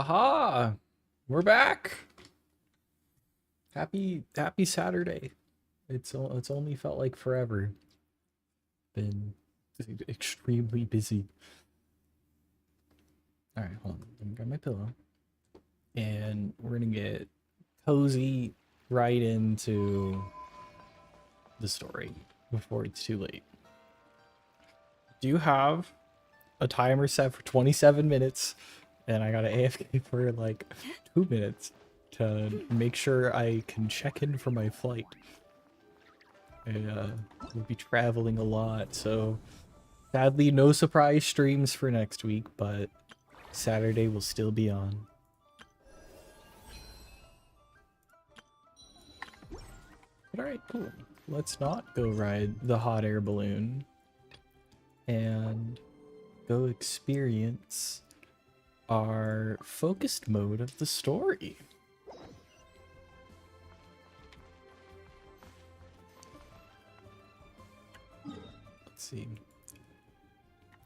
Aha! We're back. Happy Saturday. It's only felt like forever. Been extremely busy. All right, hold on. Let me grab my pillow, and we're gonna get cozy right into the story before it's too late. Do you have a timer set for 27 minutes? And I got an AFK for like 2 minutes to make sure I can check in for my flight. I will be traveling a lot, so sadly no surprise streams for next week, but Saturday will still be on. But alright, cool. Let's not go ride the hot air balloon and go experience our focused mode of the story. Let's see.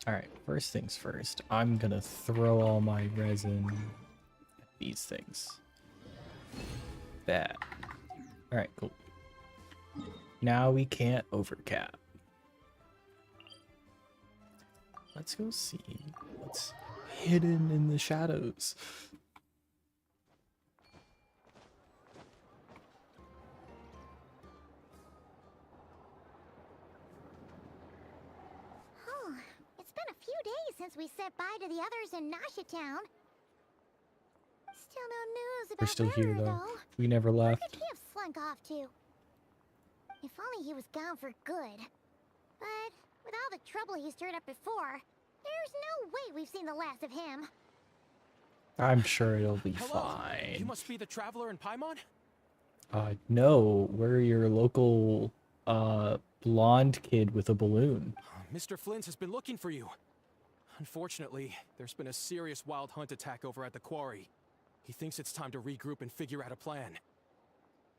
Alright, first things first. I'm gonna throw all my resin at these things. That. Alright, cool. Now we can't overcap. Let's go see what's hidden in the shadows. Oh, it's been a few days since we said bye to the others in Nasha Town. Still no news about We're still here Ruru, though. We never Where left. could he have slunk off to? If only he was gone for good. But with all the trouble he stirred up before, there's no way we've seen the last of him. I'm sure it'll be Hello. fine. You must be the traveler in Paimon? No, we're your local blonde kid with a balloon. Mr. Flint has been looking for you. Unfortunately, there's been a serious wild hunt attack over at the quarry. He thinks it's time to regroup and figure out a plan.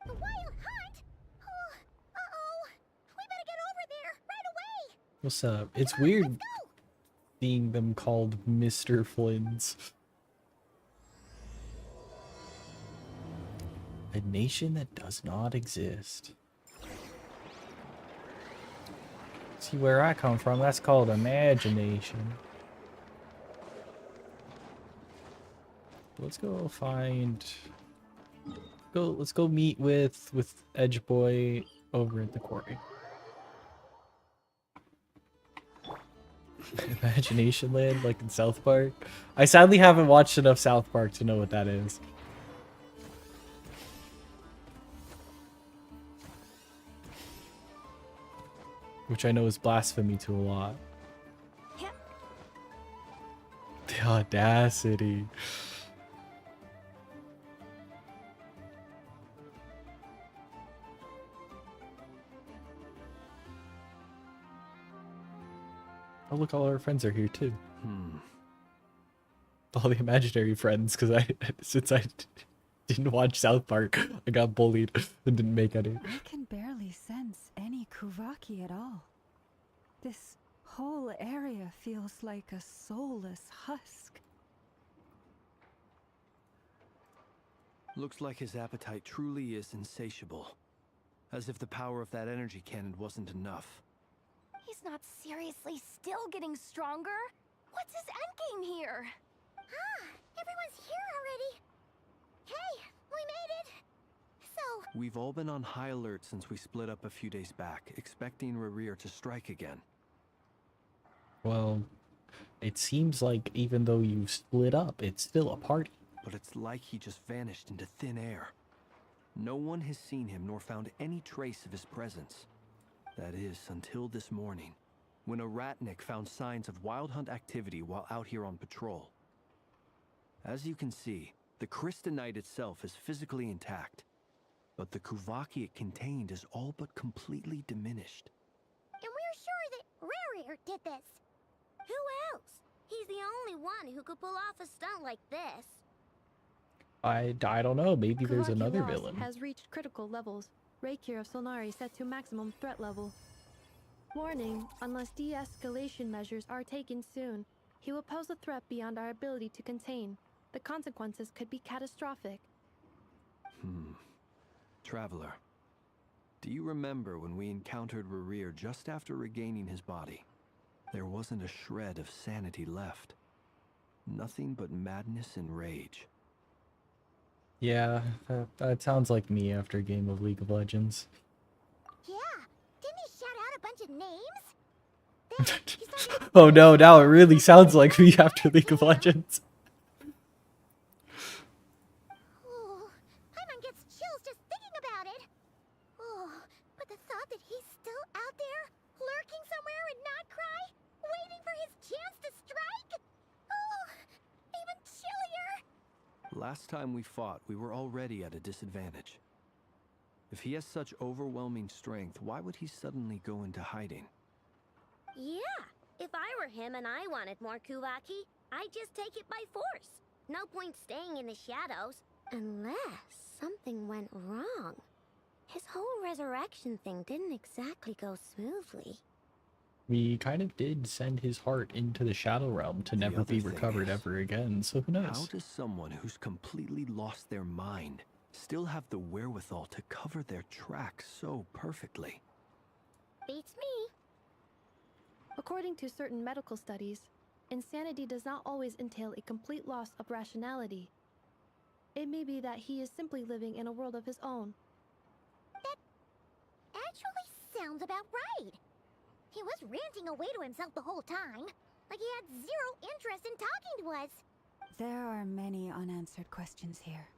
The wild hunt? Oh, uh-oh. We better get over there right away. What's up? It's Come on, weird let's go. seeing them called Mr. Flynn's. A nation that does not exist. See where I come from, that's called imagination. Let's go find let's go meet with Edge Boy over at the quarry. Imagination Land, like in South Park. I sadly haven't watched enough South Park to know what that is. Which I know is blasphemy to a lot. The audacity. Oh look, all our friends are here too. All the imaginary friends, because since I didn't watch South Park, I got bullied and didn't make any. I can barely sense any Kuvaki at all. This whole area feels like a soulless husk. Looks like his appetite truly is insatiable. As if the power of that energy cannon wasn't enough. He's not seriously still getting stronger? What's his endgame here? Ah, everyone's here already. Hey, we made it. So, We've all been on high alert since we split up a few days back, expecting Rerir to strike again. Well, it seems like even though you've split up, it's still a party. But it's like he just vanished into thin air. No one has seen him nor found any trace of his presence. That is, until this morning, when a Ratnik found signs of wild hunt activity while out here on patrol. As you can see, the Crystonite itself is physically intact, but the Kuvaki it contained is all but completely diminished. and we're sure that Rarier did this. Who else? He's the only one who could pull off a stunt like this. I don't know, maybe there's Kuvaki another loss villain. has reached critical levels. Reikir of Solnari set to maximum threat level. Warning, unless de-escalation measures are taken soon, he will pose a threat beyond our ability to contain. The consequences could be catastrophic. Traveler, do you remember when we encountered Rerir just after regaining his body? There wasn't a shred of sanity left. Nothing but madness and rage. Yeah, that sounds like me after a game of League of Legends. Yeah, didn't he shout out a bunch of names? Then he started Oh no, now it really sounds like me after League of Legends. Oh, Paimon gets chills just thinking about it. Oh, but the thought that he's still out there, lurking somewhere in Notcry, waiting for his chance to strike? Oh, even chillier. Last time we fought, we were already at a disadvantage. If he has such overwhelming strength, why would he suddenly go into hiding? Yeah, if I were him and I wanted more Kuvaki, I'd just take it by force. No point staying in the shadows. Unless something went wrong. His whole resurrection thing didn't exactly go smoothly. We kind of did send his heart into the Shadow Realm to The never be other thing recovered is, ever again, so who How knows? does someone who's completely lost their mind still have the wherewithal to cover their tracks so perfectly? Beats me. According to certain medical studies, insanity does not always entail a complete loss of rationality. It may be that he is simply living in a world of his own. Actually sounds about right. He was ranting away to himself the whole time, like he had zero interest in talking to us. There are many unanswered questions here.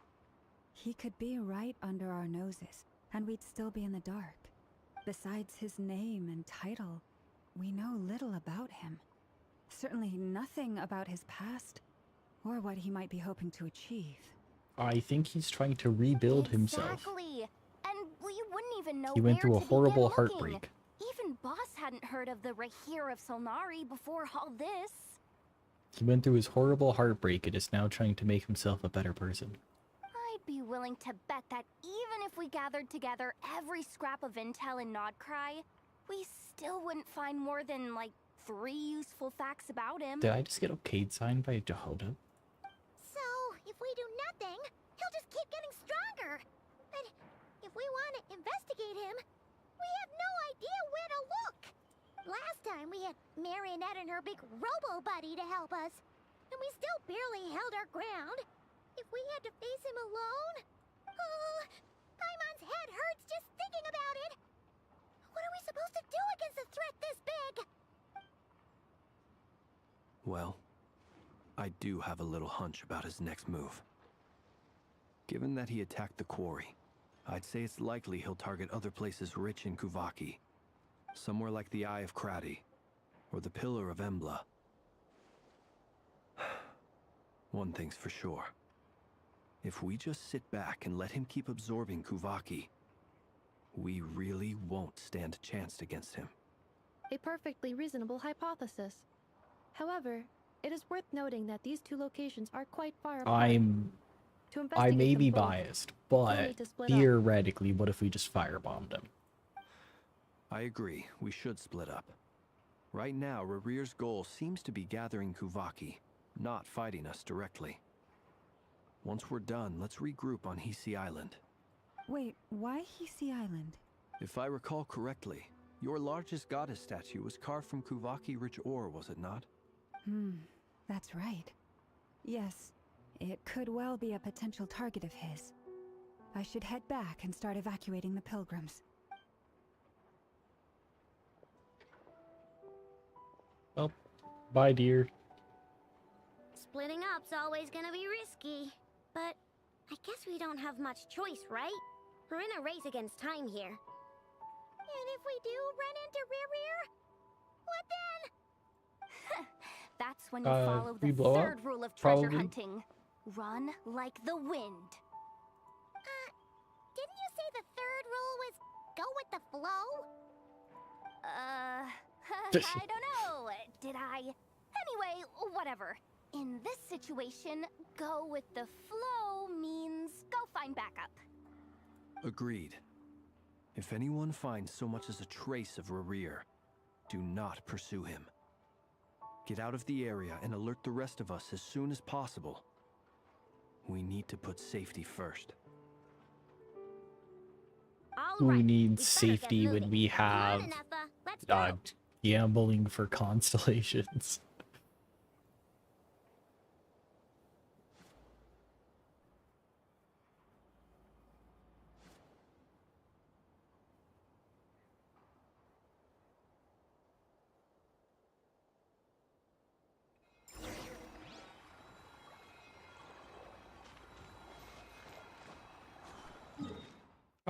He could be right under our noses, and we'd still be in the dark. Besides his name and title, we know little about him. Certainly nothing about his past, or what he might be hoping to achieve. I think he's trying to rebuild himself. Exactly. And we wouldn't even know He went where through a to begin horrible looking. heartbreak. Even Boss hadn't heard of the Rahir of Solnari before all this. He went through his horrible heartbreak and is now trying to make himself a better person. I'd be willing to bet that even if we gathered together every scrap of intel in Nodcry, we still wouldn't find more than, like, 3 useful facts about him. Did I just get okayed signed by Jehoda? So, if we do nothing, he'll just keep getting stronger. And if we want to investigate him, we have no idea where to look. Last time we had Marionette and her big robo-buddy to help us, and we still barely held our ground. If we had to face him alone... Oh, Paimon's head hurts just thinking about it. What are we supposed to do against a threat this big? Well, I do have a little hunch about his next move. Given that he attacked the quarry, I'd say it's likely he'll target other places rich in Kuvaki. Somewhere like the Eye of Krati, or the Pillar of Embla. One thing's for sure. If we just sit back and let him keep absorbing Kuvaki, we really won't stand a chance against him. A perfectly reasonable hypothesis. However, it is worth noting that these two locations are quite far apart. I To investigate may them be both, biased, we'll but need to split up. theoretically, what if we just firebombed him? I agree, we should split up. Right now, Rerir's goal seems to be gathering Kuvaki, not fighting us directly. Once we're done, let's regroup on Hisi Island. Wait, why Hisi Island? If I recall correctly, your largest goddess statue was carved from Kuvaki-rich ore, was it not? That's right. Yes, it could well be a potential target of his. I should head back and start evacuating the pilgrims. Well, bye, dear. Splitting up's always gonna be risky. But I guess we don't have much choice, right? We're in a race against time here. And if we do run into Rerir, what then? That's when you follow we the blow up? third rule of treasure Probably. hunting. Run like the wind. Didn't you say the third rule was go with the flow? I don't know. Did I? Anyway, whatever. In this situation, go with the flow means go find backup. Agreed. If anyone finds so much as a trace of Rerir, do not pursue him. Get out of the area and alert the rest of us as soon as possible. We need to put safety first. All Who right, needs we better get safety when moving. we Come on, have Anepha, let's go. gambling for constellations?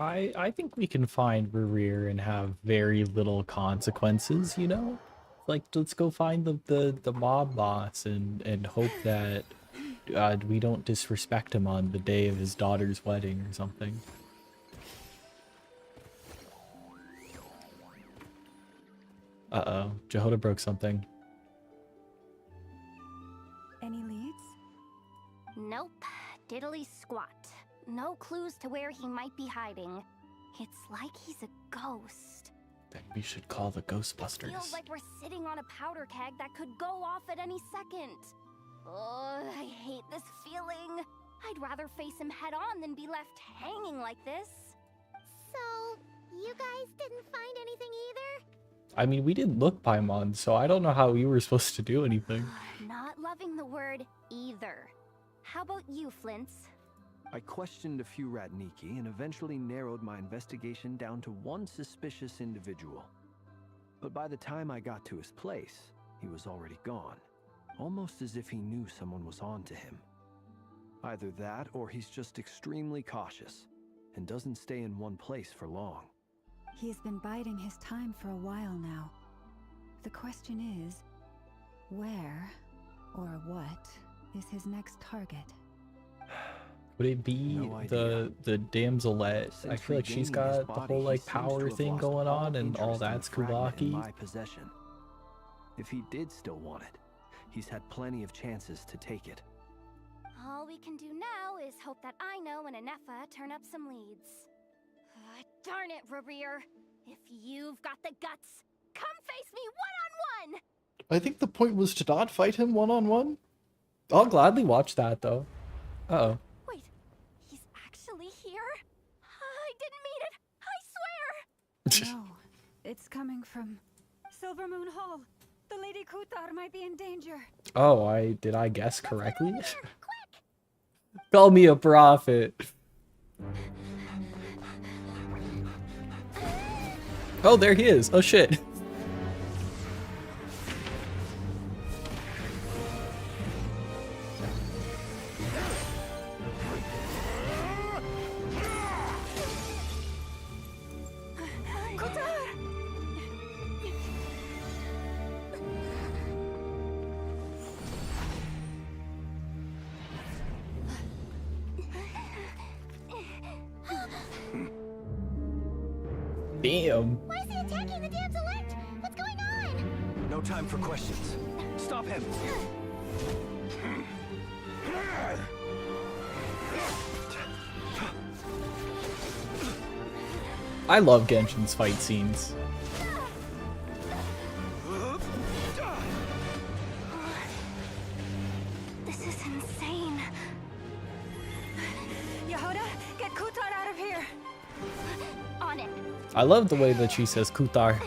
I think we can find Rerir and have very little consequences, you know? Like, let's go find the mob boss and hope that we don't disrespect him on the day of his daughter's wedding or something. Uh-oh, Jehoda broke something. Any leads? Nope. Diddly squat. No clues to where he might be hiding. It's like he's a ghost. Then we should call the Ghostbusters. Feels like we're sitting on a powder keg that could go off at any second. Ugh, I hate this feeling. I'd rather face him head on than be left hanging like this. So, you guys didn't find anything either? I mean, we didn't look Paimon, so I don't know how we were supposed to do anything. Not loving the word either. How about you, Flints? I questioned a few Ratniki and eventually narrowed my investigation down to one suspicious individual. But by the time I got to his place, he was already gone. Almost as if he knew someone was on to him. Either that or he's just extremely cautious and doesn't stay in one place for long. He's been biding his time for a while now. The question is, where or what is his next target? Would it be No idea. the damselette? I Since feel like she's regaining his got the body, whole he like seems to power have thing lost going all on, and all interest in the that's fragment in Kubaki. my possession. If he did still want it, he's had plenty of chances to take it. All we can do now is hope that Ino and Anepha turn up some leads. Darn it, Rerir. If you've got the guts, come face me one-on-one! I think the point was to not fight him one-on-one. I'll gladly watch that, though. Uh-oh. Wait, he's actually here? I didn't mean it, I swear! No, it's coming from Silvermoon Hall. The Lady Kutar might be in danger. Oh, did I guess correctly? Call me a prophet. Oh, there he is. Oh, shit. Damn. Why is he attacking the damselette? What's going on? No time for questions. Stop him! I love Genshin's fight scenes. This is insane. Yehoda, get Kutar out of here! On it. I love the way that she says Kutar.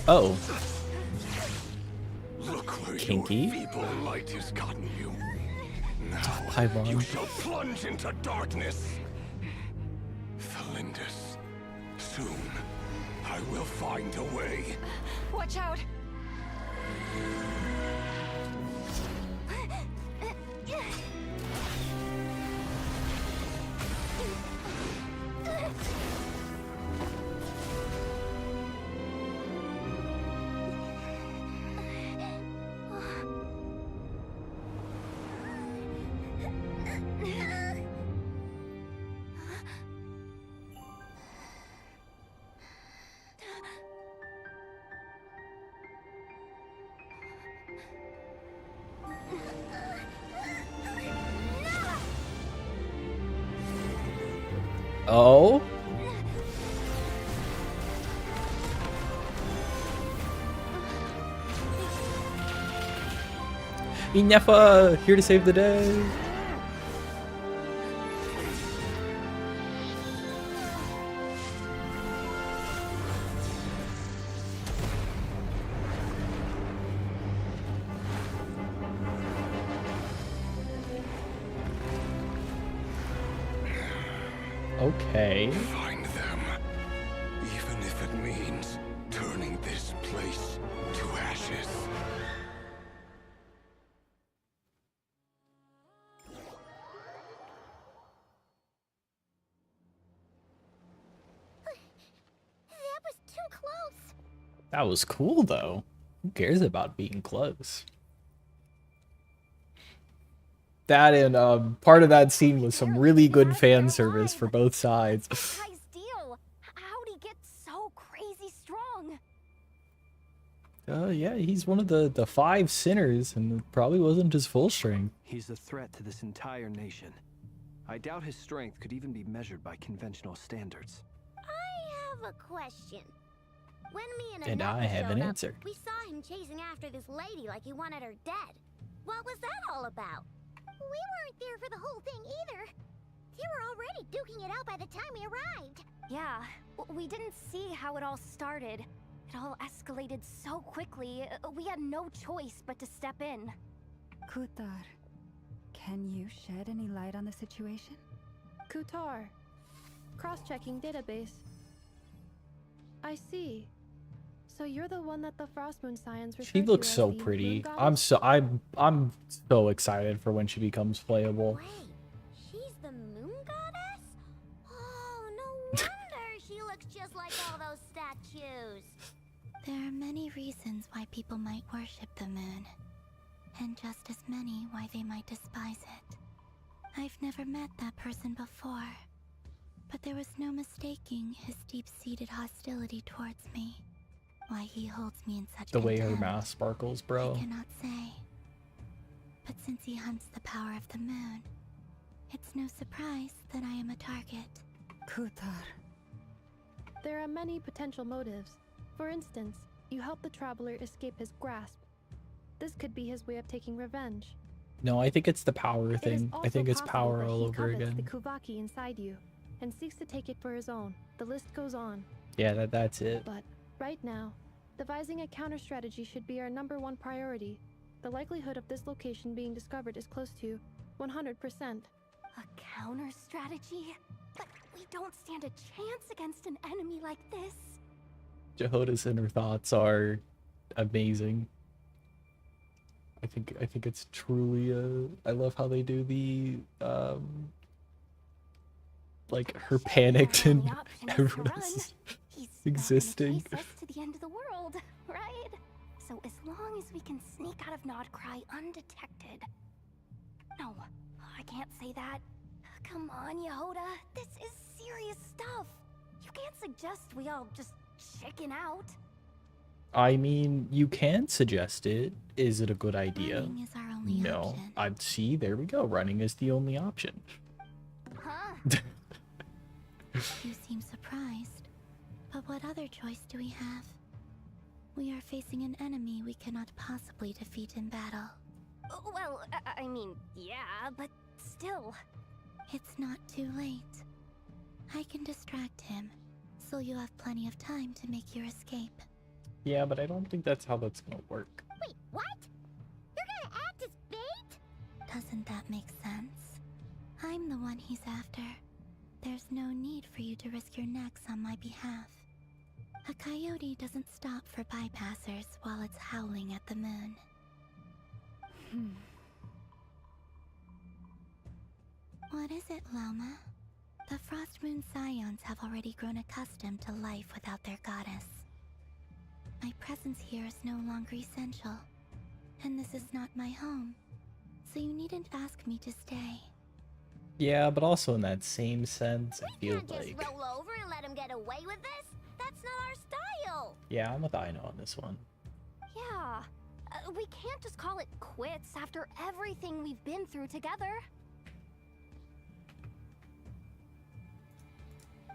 Oh. Look where Kinky. your feeble light has gotten you. Now Paimon. you shall plunge into darkness. Felindus, soon I will find a way. Watch out! Oh? Inefa, here to save the day. Okay. Find them. Even if it means turning this place to ashes. That was too close. That was cool though. Who cares about being close? That and part of that scene was some really good fan service for both sides. This guy's deal. How'd he get so crazy strong? Yeah, he's one of the 5 sinners, and it probably wasn't his full strength. He's a threat to this entire nation. I doubt his strength could even be measured by conventional standards. I have a question. When me And I Anefa have showed an up, answer. we saw him chasing after this lady like he wanted her dead. What was that all about? We weren't there for the whole thing either. They were already duking it out by the time we arrived. Yeah, we didn't see how it all started. It all escalated so quickly, we had no choice but to step in. Kutar, can you shed any light on the situation? Kutar. Cross-checking database. I see. So you're the one that the Frost Moon Scions referred She to looks as so the moon pretty. goddess? I'm so excited for when she becomes playable. Wait, she's the moon goddess? Oh, no wonder she looks just like all those statues. There are many reasons why people might worship the moon, and just as many why they might despise it. I've never met that person before, but there was no mistaking his deep-seated hostility towards me. Why he holds me in such The way her contempt, mask sparkles, I bro. cannot say. But since he hunts the power of the moon, it's no surprise that I am a target. Kutar. There are many potential motives. For instance, you help the traveler escape his grasp. This could be his way of taking revenge. No, I think it's the power It is thing. I also think it's possible power that all he over covets again. the Kuvaki inside you and seeks to take it for his own. The list goes on. Yeah, that's it. But right now, devising a counter strategy should be our #1 priority. The likelihood of this location being discovered is close to 100%. A counter strategy? But we don't stand a chance against an enemy like this. Jehoda's inner thoughts are amazing. I think it's truly I love how they do the like her panicked Our and only option is to everyone run. is He's existing. not gonna chase us to the end of the world, right? So as long as we can sneak out of Nodcry undetected. No, I can't say that. Come on, Yehoda. This is serious stuff. You can't suggest we all just chicken out. I mean, you can suggest it. Is it a good idea? Running is our only No. option. I'd see, there we go. Running is the only option. Huh? You seem surprised. But what other choice do we have? We are facing an enemy we cannot possibly defeat in battle. Well, I mean, yeah, but still. It's not too late. I can distract him, so you have plenty of time to make your escape. Yeah, but I don't think that's how that's gonna work. Wait, what? You're gonna act as bait? Doesn't that make sense? I'm the one he's after. There's no need for you to risk your necks on my behalf. A coyote doesn't stop for bypassers while it's howling at the moon. What is it, Loma? The Frost Moon Scions have already grown accustomed to life without their goddess. My presence here is no longer essential, and this is not my home, so you needn't ask me to stay. Yeah, but also in that same sense, I We feel can't just like... roll over and let him get away with this. That's not our style. Yeah, I'm with Aino on this one. Yeah. We can't just call it quits after everything we've been through together.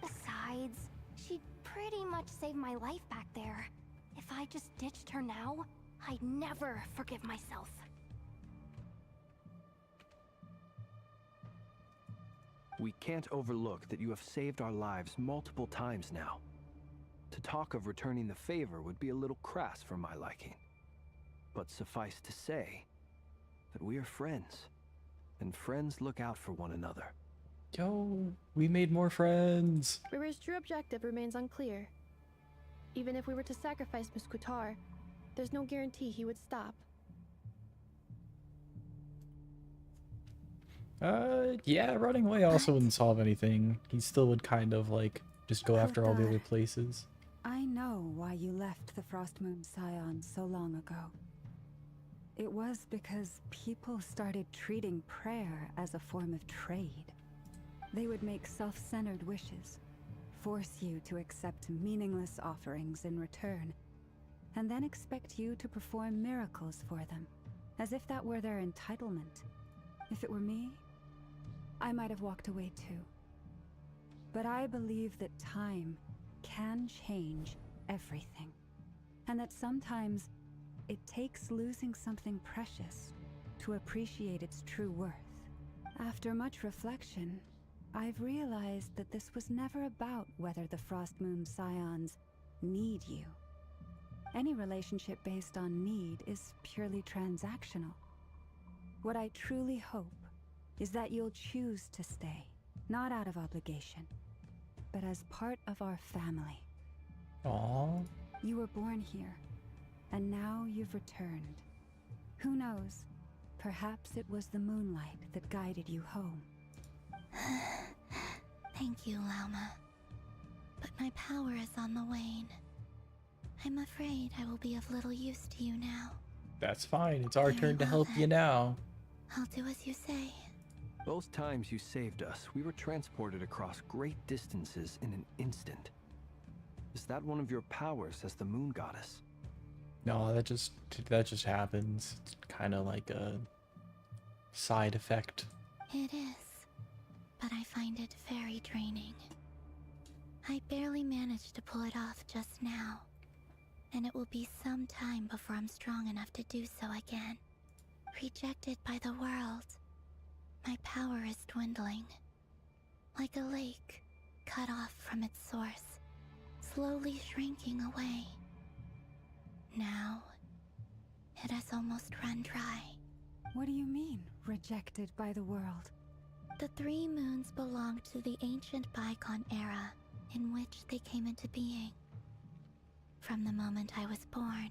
Besides, she pretty much saved my life back there. If I just ditched her now, I'd never forgive myself. We can't overlook that you have saved our lives multiple times now. To talk of returning the favor would be a little crass for my liking. But suffice to say that we are friends, and friends look out for one another. Yo, we made more friends. River's true objective remains unclear. Even if we were to sacrifice Muskutar, there's no guarantee he would stop. Yeah, running away also wouldn't solve anything. He still would kind of like just go after all the other Kothar, places. I know why you left the Frostmoon Scion so long ago. It was because people started treating prayer as a form of trade. They would make self-centered wishes, force you to accept meaningless offerings in return, and then expect you to perform miracles for them, as if that were their entitlement. If it were me, I might have walked away too. But I believe that time can change everything, and that sometimes it takes losing something precious to appreciate its true worth. After much reflection, I've realized that this was never about whether the Frostmoon Scions need you. Any relationship based on need is purely transactional. What I truly hope is that you'll choose to stay, not out of obligation, but as part of our family. Aww. You were born here, and now you've returned. Who knows? Perhaps it was the moonlight that guided you home. Thank you, Lauma. But my power is on the wane. I'm afraid I will be of little use to you now. That's fine. It's our Very turn to well help then. you now. I'll do as you say. Both times you saved us, we were transported across great distances in an instant. Is that one of your powers as the moon goddess? No, that just happens. It's kind of like a side effect. It is, but I find it very draining. I barely managed to pull it off just now, and it will be some time before I'm strong enough to do so again. Rejected by the world, my power is dwindling. Like a lake cut off from its source, slowly shrinking away. Now, it has almost run dry. What do you mean, rejected by the world? The three moons belonged to the ancient bygone era in which they came into being. From the moment I was born,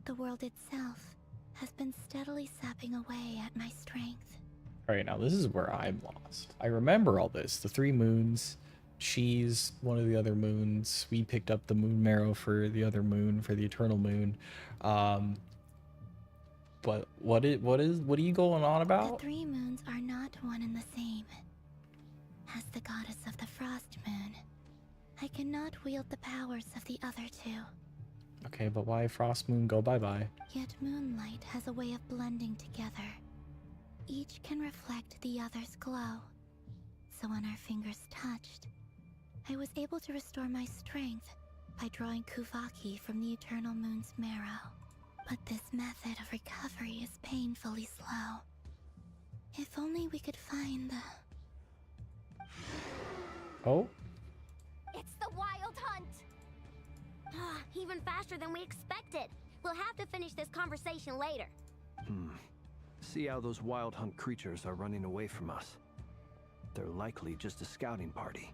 the world itself has been steadily sapping away at my strength. Alright, now this is where I'm lost. I remember all this. The 3 moons. She's one of the other moons. We picked up the moon marrow for the other moon, for the eternal moon. But what are you going on The about? three moons are not one and the same. As the goddess of the Frost Moon, I cannot wield the powers of the other two. Okay, but why Frost Moon go bye-bye? Yet moonlight has a way of blending together. Each can reflect the other's glow. So when our fingers touched, I was able to restore my strength by drawing Kuvaki from the Eternal Moon's marrow. But this method of recovery is painfully slow. If only we could find the... Oh? It's the Wild Hunt! Even faster than we expected. We'll have to finish this conversation later. See how those wild hunt creatures are running away from us. They're likely just a scouting party,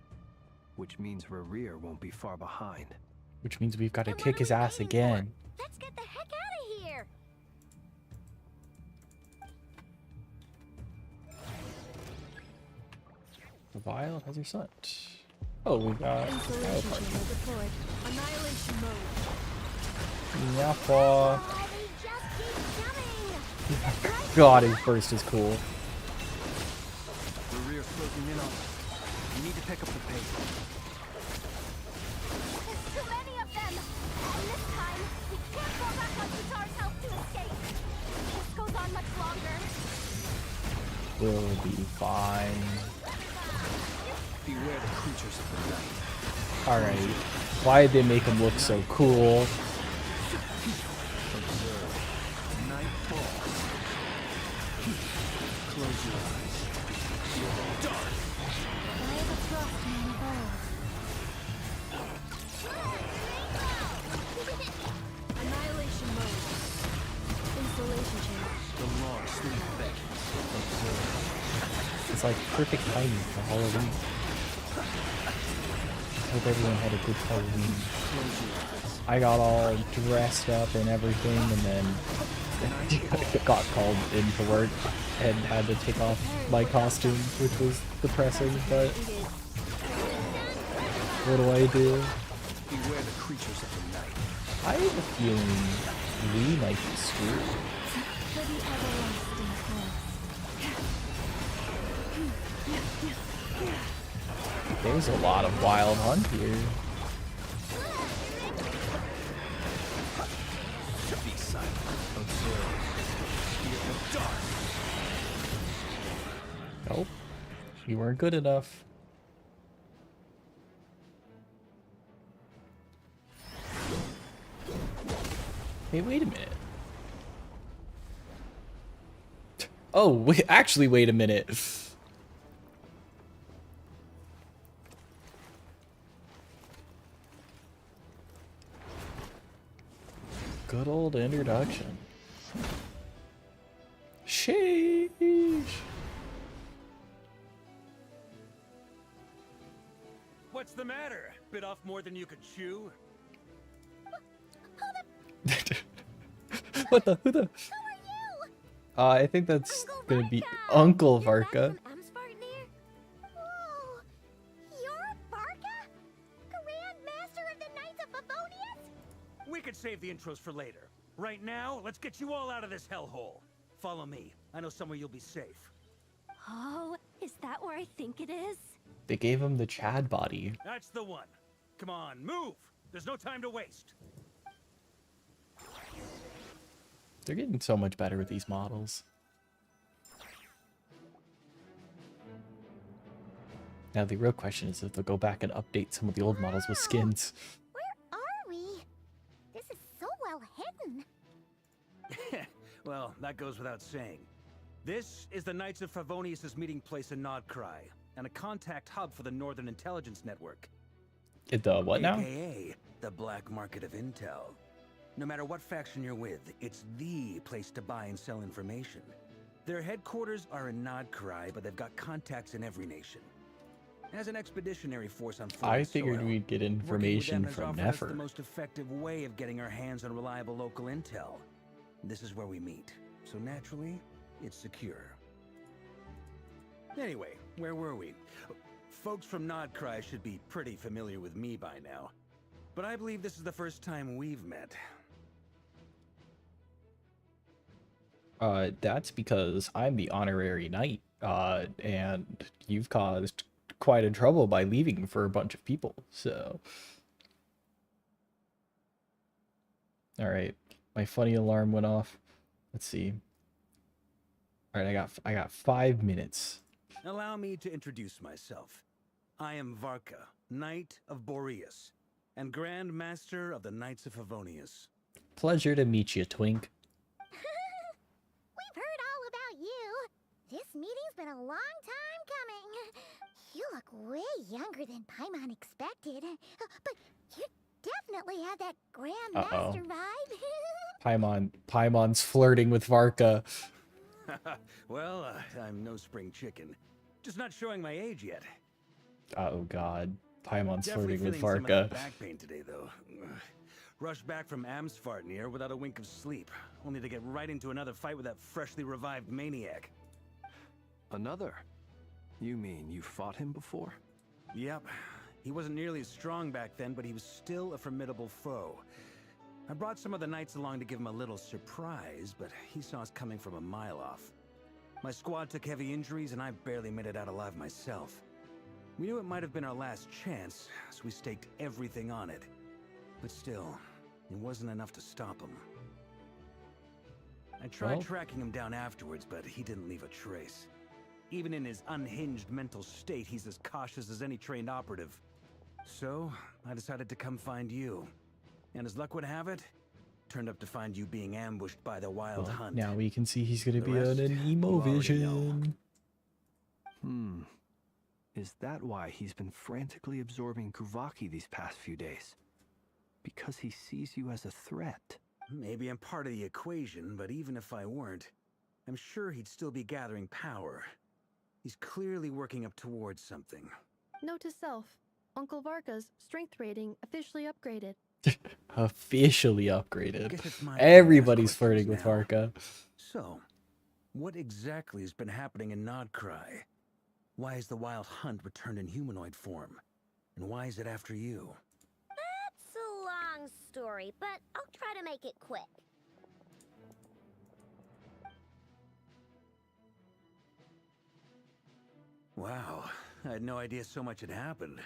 which means Rerir won't be far behind. Which means we've got to Then what kick are his we ass waiting again. for? Let's get the heck out of here! The Wild has your son. Oh, we got Isolation chamber deployed. Annihilation mode. Yappa. Oh, they just keep coming! God, his burst is cool. Rerir's closing in on us. We need to pick up the pace. There's too many of them! And this time, we can't fall back on Kutar's help to escape. If this goes on much longer, We'll be fine. Beware the creatures of the night. Alright. Why did they make him look so cool? Observe. Night falls. Close your eyes. Dark. Sleep beckons. Observe. It's like perfect timing for Halloween. Hope everyone had a good Halloween. Close your eyes. I got all dressed up and everything, and then got called into work and had to take off my costume, which was depressing, but what do I do? Beware the creatures of the night. I have a feeling we might be screwed. For the everlasting course. There's a lot of wild hunt here. Be silent. Observe. Fear the dark. Nope. You weren't good enough. Hey, wait a minute. Oh, wait, actually, wait a minute. Good old introduction. Sheesh. What's the matter? Bit off more than you could chew? What the? Who the? Who are you? I think that's Uncle gonna be Varka! Uncle You're back Varka. from Amsvartnir? Whoa! You're Varka? Grand Master of the Knights of Favonius? We could save the intros for later. Right now, let's get you all out of this hellhole. Follow me. I know somewhere you'll be safe. Oh, is that where I think it is? They gave him the Chad body. That's the one. Come on, move! There's no time to waste. They're getting so much better with these models. Now the real question is if they'll go back and update some of the old models with skins. Where are we? This is so well hidden. Well, that goes without saying. This is the Knights of Favonius' meeting place in Nodcry, and a contact hub for the Northern Intelligence Network. The what now? AKA the black market of intel. No matter what faction you're with, it's the place to buy and sell information. Their headquarters are in Nodcry, but they've got contacts in every nation. As an expeditionary force on foreign I figured soil, we'd get working with information them has from offered us the Nefer. most effective way of getting our hands on reliable local intel. This is where we meet, so naturally, it's secure. Anyway, where were we? Folks from Nodcry should be pretty familiar with me by now. But I believe this is the first time we've met. That's because I'm the honorary knight, and you've caused quite a trouble by leaving for a bunch of people, so. Alright, my funny alarm went off. Let's see. Alright, I got 5 minutes. Allow me to introduce myself. I am Varka, Knight of Boreas, and Grand Master of the Knights of Favonius. Pleasure to meet you, Twink. We've heard all about you. This meeting's been a long time coming. You look way younger than Paimon expected. But you definitely have that Grand Master vibe. Paimon's flirting with Varka. Well, I'm no spring chicken. Just not showing my age yet. Oh god. Paimon's Definitely flirting with feeling some of that Varka. back pain today, though. Rushed back from Amsvartnir without a wink of sleep, only to get right into another fight with that freshly revived maniac. Another? You mean you fought him before? Yep. He wasn't nearly as strong back then, but he was still a formidable foe. I brought some of the knights along to give him a little surprise, but he saw us coming from a mile off. My squad took heavy injuries, and I barely made it out alive myself. We knew it might have been our last chance, so we staked everything on it. But still, it wasn't enough to stop him. I tried Well. tracking him down afterwards, but he didn't leave a trace. Even in his unhinged mental state, he's as cautious as any trained operative. So, I decided to come find you. And as luck would have it, turned up to find you being ambushed by the Wild Well, Hunt. now we can see he's gonna The be rest, on an emo you already vision. Is that why he's been frantically absorbing Kuvaki these past few days? Because he sees you as a threat? Maybe I'm part of the equation, but even if I weren't, I'm sure he'd still be gathering power. He's clearly working up towards something. Note to self, Uncle Varka's strength rating officially upgraded. Officially upgraded. Guess it's my turn to ask Everybody's questions flirting with now. Varka. So, what exactly has been happening in Nodcry? Why has the Wild Hunt returned in humanoid form? And why is it after you? That's a long story, but I'll try to make it quick. Wow, I had no idea so much had happened.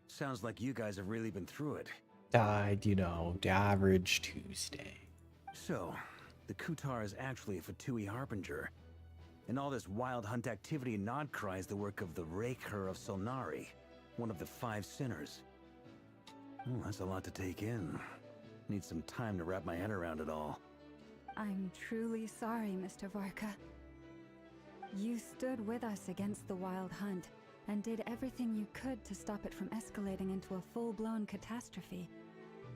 Sounds like you guys have really been through it. Died, you know, the average Tuesday. So, the Kutar is actually a Fatui Harbinger. And all this Wild Hunt activity in Nodcry is the work of the Raker of Solnari, one of the 5 sinners. Oh, that's a lot to take in. Need some time to wrap my head around it all. I'm truly sorry, Mr. Varka. You stood with us against the Wild Hunt and did everything you could to stop it from escalating into a full-blown catastrophe.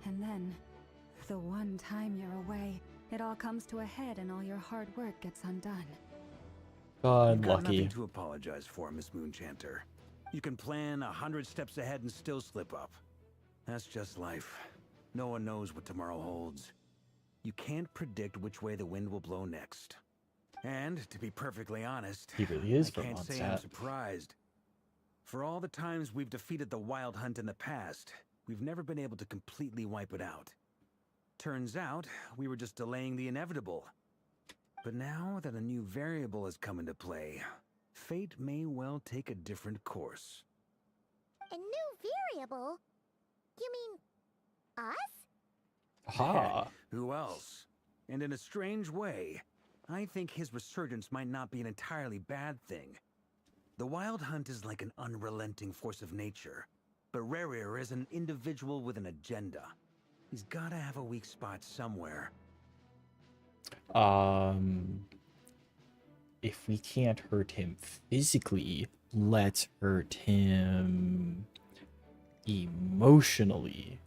And then, the one time you're away, it all comes to a head and all your hard work gets undone. You've got Unlucky. nothing to apologize for, Miss Moonchanter. You can plan 100 steps ahead and still slip up. That's just life. No one knows what tomorrow holds. You can't predict which way the wind will blow next. And, to be perfectly honest, He really is I from can't say I'm Mondstadt. surprised. For all the times we've defeated the Wild Hunt in the past, we've never been able to completely wipe it out. Turns out, we were just delaying the inevitable. But now that a new variable has come into play, fate may well take a different course. A new variable? You mean us? Ha! Who else? And in a strange way, I think his resurgence might not be an entirely bad thing. The Wild Hunt is like an unrelenting force of nature, but Rerir is an individual with an agenda. He's gotta have a weak spot somewhere. If we can't hurt him physically, let's hurt him emotionally.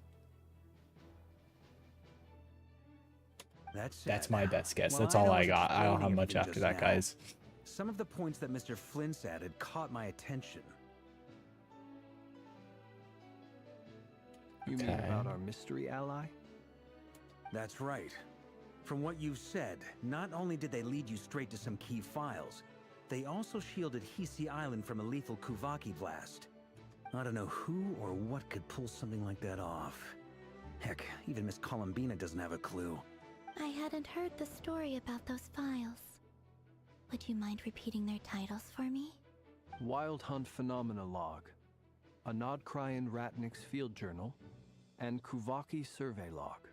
That's my best guess. Well, That's I all know I was got. I don't have explaining much everything after just that, now. guys. Some of the points that Mr. Flint's added caught my attention. You mean Okay. about our mystery ally? That's right. From what you've said, not only did they lead you straight to some key files, they also shielded Hisi Island from a lethal Kuvaki blast. I don't know who or what could pull something like that off. Heck, even Miss Columbina doesn't have a clue. I hadn't heard the story about those files. Would you mind repeating their titles for me? Wild Hunt Phenomena Log, a Nodcry and Ratnik's Field Journal, and Kuvaki Survey Log.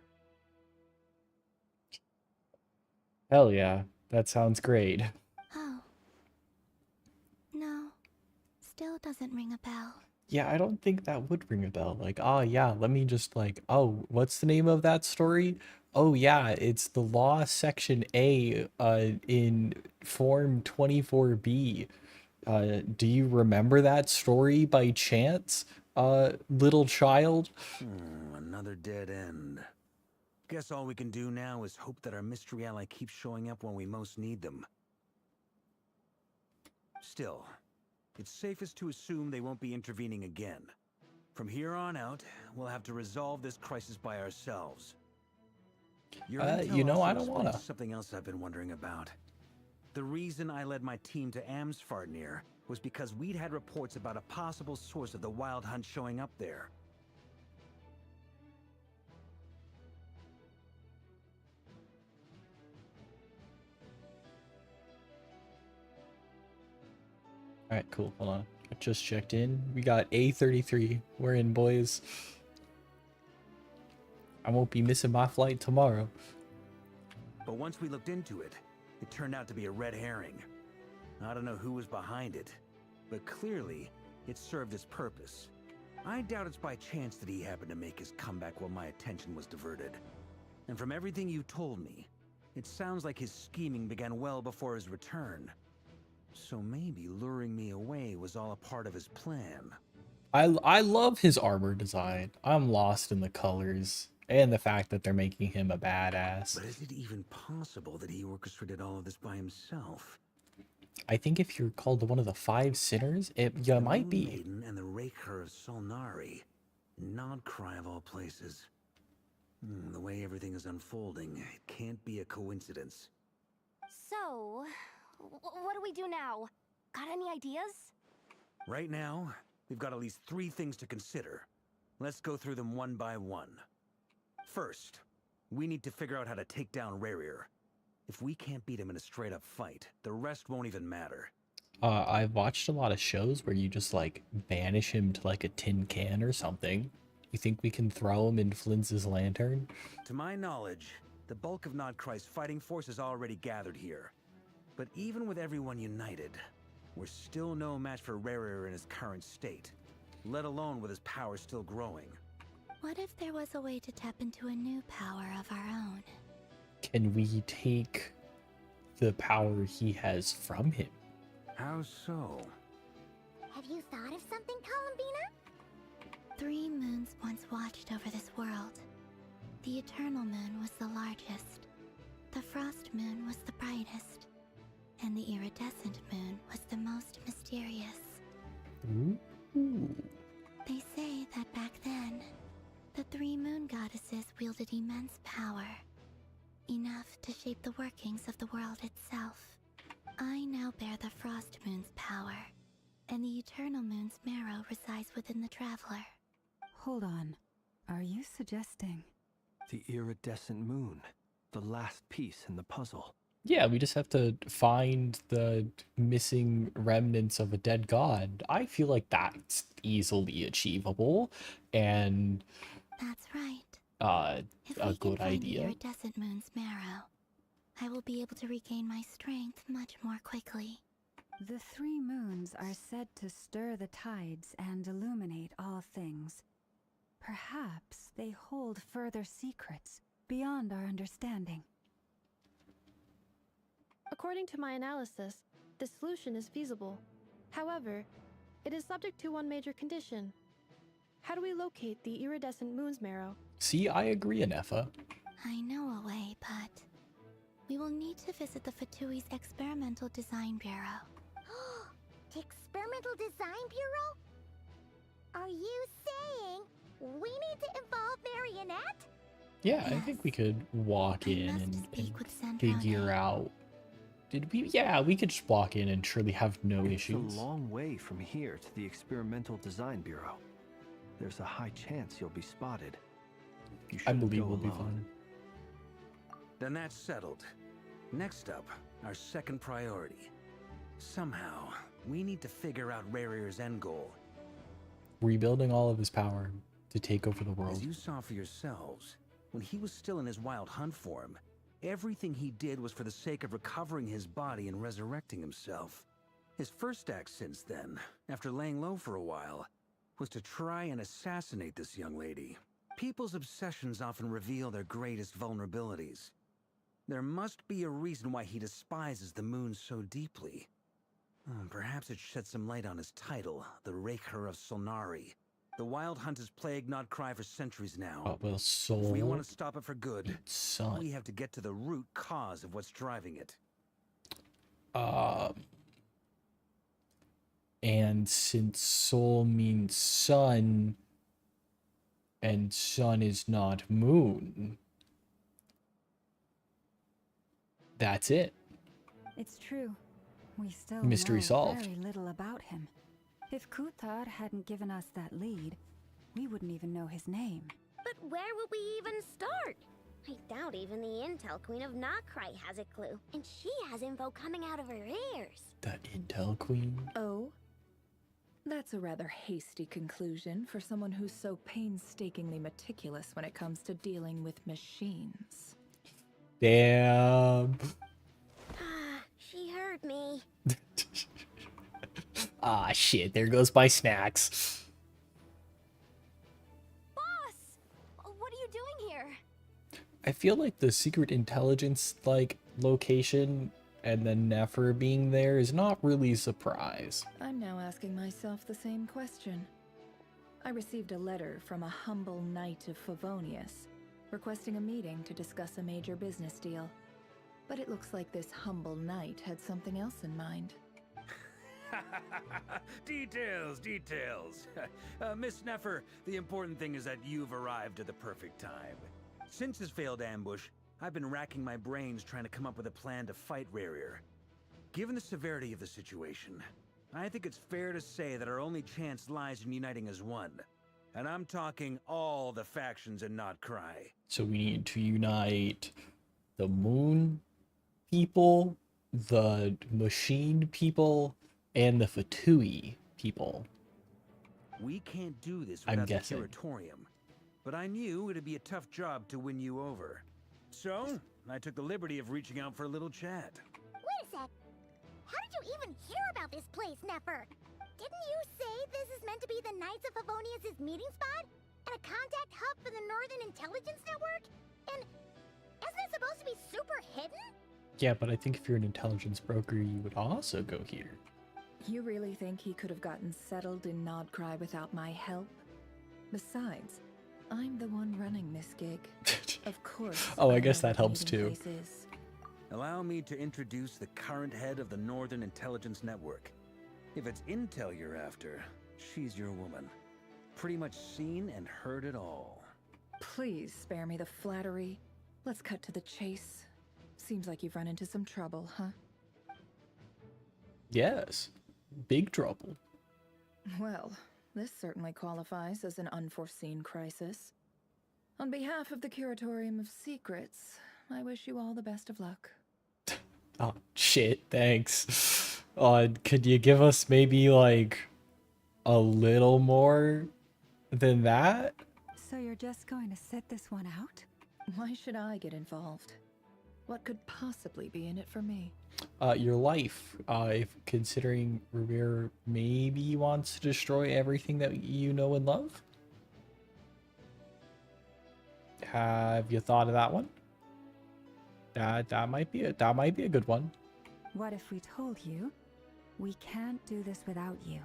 Hell yeah. That sounds great. Oh. No. Still doesn't ring a bell. Yeah, I don't think that would ring a bell. Like, oh yeah, let me just like, oh, what's the name of that story? Oh yeah, it's the Law Section A in Form 24B. Do you remember that story by chance, little child? Another dead end. Guess all we can do now is hope that our mystery ally keeps showing up when we most need them. Still, it's safest to assume they won't be intervening again. From here on out, we'll have to resolve this crisis by ourselves. Your intel you know, also I don't explains wanna. something else I've been wondering about. The reason I led my team to Amsfarnir was because we'd had reports about a possible source of the Wild Hunt showing up there. All right, cool. Hold on. I just checked in. We got A33. We're in, boys. I won't be missing my flight tomorrow. But once we looked into it, it turned out to be a red herring. I don't know who was behind it, but clearly, it served its purpose. I doubt it's by chance that he happened to make his comeback while my attention was diverted. And from everything you told me, it sounds like his scheming began well before his return. So maybe luring me away was all a part of his plan. I love his armor design. I'm lost in the colors And the fact that they're making him a badass. But is it even possible that he orchestrated all of this by himself? I think if you're called one of the 5 sinners, you might Moon be. Maiden and the Raker of Solnari. Nodcry of all places. The way everything is unfolding, it can't be a coincidence. So, what do we do now? Got any ideas? Right now, we've got at least 3 things to consider. Let's go through them one by one. First, we need to figure out how to take down Rerir. If we can't beat him in a straight-up fight, the rest won't even matter. I've watched a lot of shows where you just like banish him to like a tin can or something. You think we can throw him in Flintz's lantern? To my knowledge, the bulk of Nodcry's fighting force is already gathered here. But even with everyone united, we're still no match for Rerir in his current state, let alone with his power still growing. What if there was a way to tap into a new power of our own? Can we take the power he has from him? How so? Have you thought of something, Columbina? 3 moons once watched over this world. The Eternal Moon was the largest. The Frost Moon was the brightest. And the Iridescent Moon was the most mysterious. Ooh. They say that back then, the 3 moon goddesses wielded immense power. Enough to shape the workings of the world itself. I now bear the Frost Moon's power, and the Eternal Moon's marrow resides within the Traveler. Hold on. Are you suggesting? The iridescent moon. The last piece in the puzzle. Yeah, we just have to find the missing remnants of a dead god. I feel like that's easily achievable and That's right. If a we can good find idea. the Iridescent Moon's marrow, I will be able to regain my strength much more quickly. The 3 moons are said to stir the tides and illuminate all things. Perhaps they hold further secrets beyond our understanding. According to my analysis, the solution is feasible. However, it is subject to one major condition. How do we locate the iridescent moon's marrow? See, I agree, Anefa. I know a way, but we will need to visit the Fatui's Experimental Design Bureau. The Experimental Design Bureau? Are you saying we need to involve Marionette? Yeah, I think we could walk I in must and speak with Sandrone. figure out. Did we? Yeah, we could just walk in and surely have no It's issues. a long way from here to the Experimental Design Bureau. There's a high chance you'll be spotted. You I shouldn't believe go we'll be alone. fine. Then that's settled. Next up, our second priority. Somehow, we need to figure out Rerir's end goal. Rebuilding all of his power to take over the As world. you saw for yourselves, when he was still in his wild hunt form, everything he did was for the sake of recovering his body and resurrecting himself. His first act since then, after laying low for a while, was to try and assassinate this young lady. People's obsessions often reveal their greatest vulnerabilities. There must be a reason why he despises the moon so deeply. Perhaps it sheds some light on his title, the Raker of Solnari. The Wild Hunt has plagued Nodcry for centuries now. Oh, well, If soul. we want to stop it for good, Son. we have to get to the root cause of what's driving it. And since soul means sun, and sun is not moon, that's it. It's true. We still Mystery know solved. very little about him. If Kuthar hadn't given us that lead, we wouldn't even know his name. But where would we even start? I doubt even the Intel Queen of Nodcry has a clue. And she has info coming out of her ears. The Intel Queen. Oh? That's a rather hasty conclusion for someone who's so painstakingly meticulous when it comes to dealing with machines. Damn. She heard me. Ah, shit. There goes my snacks. Boss! What are you doing here? I feel like the secret intelligence, like, location and then Nefer being there is not really a surprise. I'm now asking myself the same question. I received a letter from a humble knight of Favonius, requesting a meeting to discuss a major business deal. But it looks like this humble knight had something else in mind. Details, details. Miss Sneffer, the important thing is that you've arrived at the perfect time. Since his failed ambush, I've been racking my brains trying to come up with a plan to fight Rarier. Given the severity of the situation, I think it's fair to say that our only chance lies in uniting as one. And I'm talking all the factions in Notcry. So we need to unite the moon people, the machine people, and the Fatui people. We can't do this I'm without the guessing. Curatorium. But I knew it'd be a tough job to win you over. So, I took the liberty of reaching out for a little chat. Wait a sec. How did you even hear about this place, Nefer? Didn't you say this is meant to be the Knights of Favonius' meeting spot? And a contact hub for the Northern Intelligence Network? And isn't it supposed to be super hidden? Yeah, but I think if you're an intelligence broker, you would also go here. You really think he could have gotten settled in Nodcry without my help? Besides, I'm the one running this gig. Of course. Oh, I know guess that what helps meeting too. place is. Allow me to introduce the current head of the Northern Intelligence Network. If it's intel you're after, she's your woman. Pretty much seen and heard it all. Please spare me the flattery. Let's cut to the chase. Seems like you've run into some trouble, huh? Yes. Big trouble. Well, this certainly qualifies as an unforeseen crisis. On behalf of the Curatorium of Secrets, I wish you all the best of luck. Oh, shit. Thanks. Could you give us maybe, like, a little more than that? So you're just going to sit this one out? Why should I get involved? What could possibly be in it for me? Your life. If considering Revere maybe wants to destroy everything that you know and love. Have you thought of that one? That might be a good one. What if we told you we can't do this without you?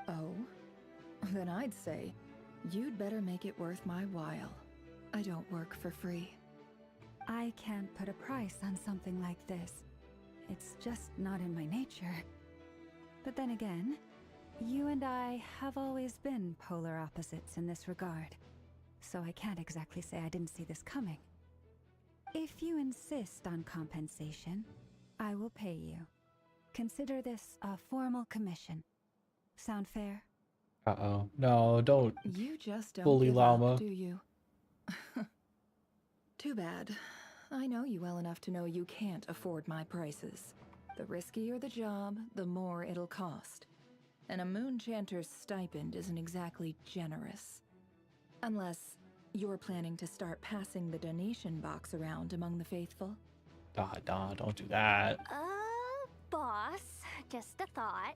Oh? Then I'd say you'd better make it worth my while. I don't work for free. I can't put a price on something like this. It's just not in my nature. But then again, you and I have always been polar opposites in this regard. So I can't exactly say I didn't see this coming. If you insist on compensation, I will pay you. Consider this a formal commission. Sound fair? Uh-oh. No, don't. You just don't Bully give llama. up, do you? Too bad. I know you well enough to know you can't afford my prices. The riskier the job, the more it'll cost. And a moon chanter's stipend isn't exactly generous. Unless you're planning to start passing the donation box around among the faithful. Don't do that. Boss, just a thought.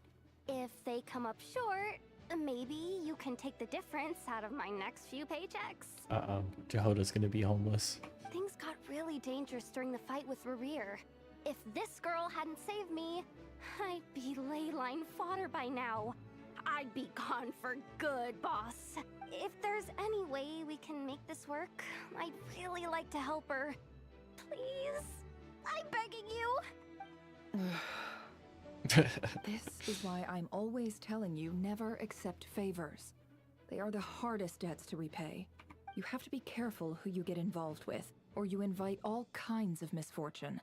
If they come up short, maybe you can take the difference out of my next few paychecks. Uh-oh. Jehoda's gonna be homeless. Things got really dangerous during the fight with Rarier. If this girl hadn't saved me, I'd be ley line fodder by now. I'd be gone for good, boss. If there's any way we can make this work, I'd really like to help her. Please? I'm begging you. This is why I'm always telling you never accept favors. They are the hardest debts to repay. You have to be careful who you get involved with, or you invite all kinds of misfortune.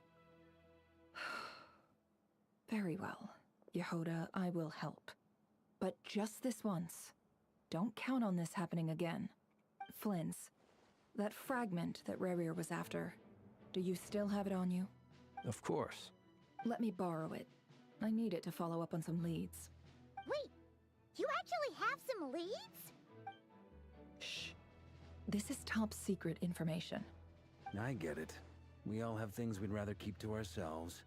Very well, Yehoda, I will help. But just this once. Don't count on this happening again. Flins, that fragment that Rarier was after, do you still have it on you? Of course. Let me borrow it. I need it to follow up on some leads. Wait, you actually have some leads? Shh. This is top secret information. I get it. We all have things we'd rather keep to ourselves.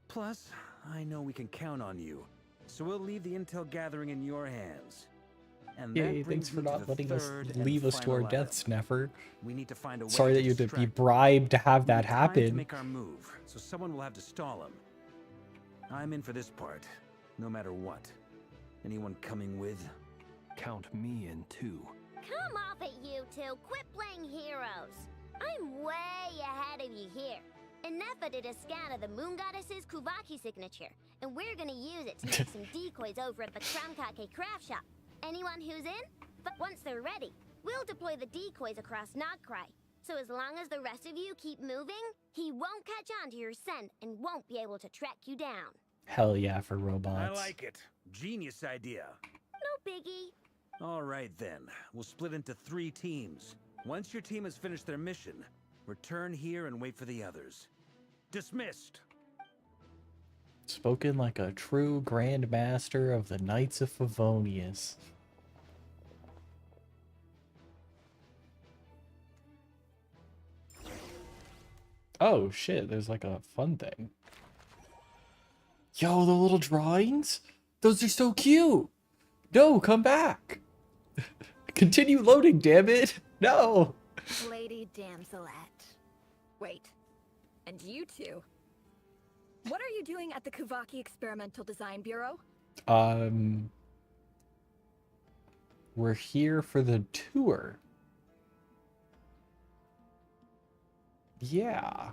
Plus, I know we can count on you. So we'll leave the intel gathering in your hands. And that Yay, brings thanks for me to not the letting us third and leave us to our final item. deaths, Nefer. We need to find a way Sorry that you had to be distract him. bribed to have We that need time to happen. make our move, so someone will have to stall him. I'm in for this part, no matter what. Anyone coming with? Count me in too. Come off it, you two. Quit playing heroes. I'm way ahead of you here. Nefa did a scan of the Moon Goddess's Kuvaki signature, and we're gonna use it to make some decoys over at the Kramkake craft shop. Anyone who's in? But once they're ready, we'll deploy the decoys across Nogcry. So as long as the rest of you keep moving, he won't catch on to your scent and won't be able to track you down. Hell yeah for robots. I like it. Genius idea. No biggie. All right then. We'll split into 3 teams. Once your team has finished their mission, return here and wait for the others. Dismissed. Spoken like a true Grand Master of the Knights of Favonius. Oh shit, there's like a fun thing. Yo, the little drawings? Those are so cute! No, come back! Continue loading, damn it! No! Lady Damselette. Wait. And you two? What are you doing at the Kuvaki Experimental Design Bureau? We're here for the tour. Yeah.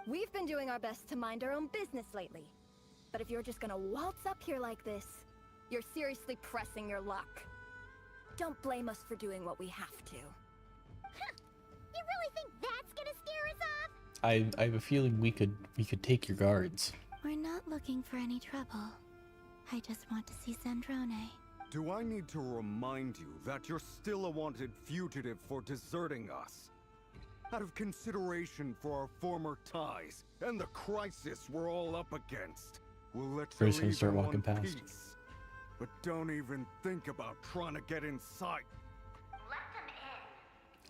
We've been doing our best to mind our own business lately. But if you're just gonna waltz up here like this, you're seriously pressing your luck. Don't blame us for doing what we have to. You really think that's gonna scare us off? I have a feeling we could take your guards. We're not looking for any trouble. I just want to see Zandrone. Do I need to remind you that you're still a wanted fugitive for deserting us? Out of consideration for our former ties and the crisis we're all up against, we'll let you First, gonna leave start in walking one past. piece. But don't even think about trying to get inside.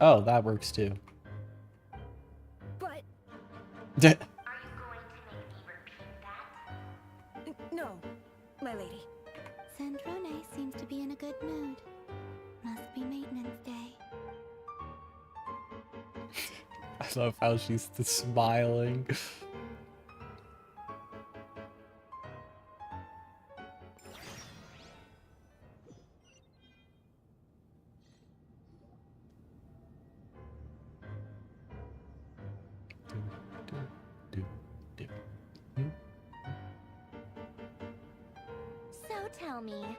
Oh, that works too. But no, my lady. Zandrone seems to be in a good mood. Must be maintenance day. I love how she's smiling. So tell me,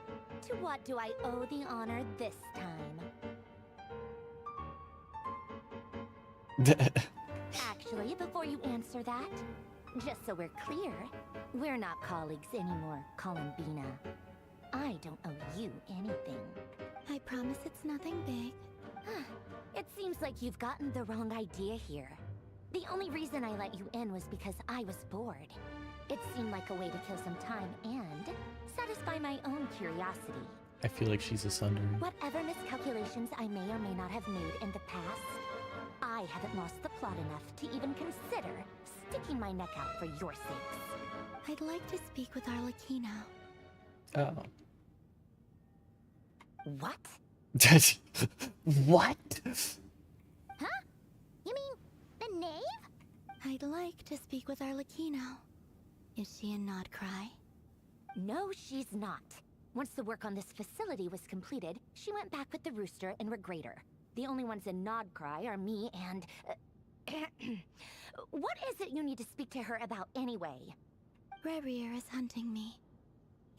to what do I owe the honor this time? Actually, before you answer that, just so we're clear, we're not colleagues anymore, Columbina. I don't owe you anything. I promise it's nothing big. It seems like you've gotten the wrong idea here. The only reason I let you in was because I was bored. It seemed like a way to kill some time and satisfy my own curiosity. I feel like she's a Sundering. Whatever miscalculations I may or may not have made in the past, I haven't lost the plot enough to even consider sticking my neck out for your sakes. I'd like to speak with Arlecchino. Oh. What? What? Huh? You mean the knave? I'd like to speak with Arlecchino. Is she in Nodcry? No, she's not. Once the work on this facility was completed, she went back with the Rooster and Regrator. The only ones in Nodcry are me and... What is it you need to speak to her about anyway? Rebrier is hunting me.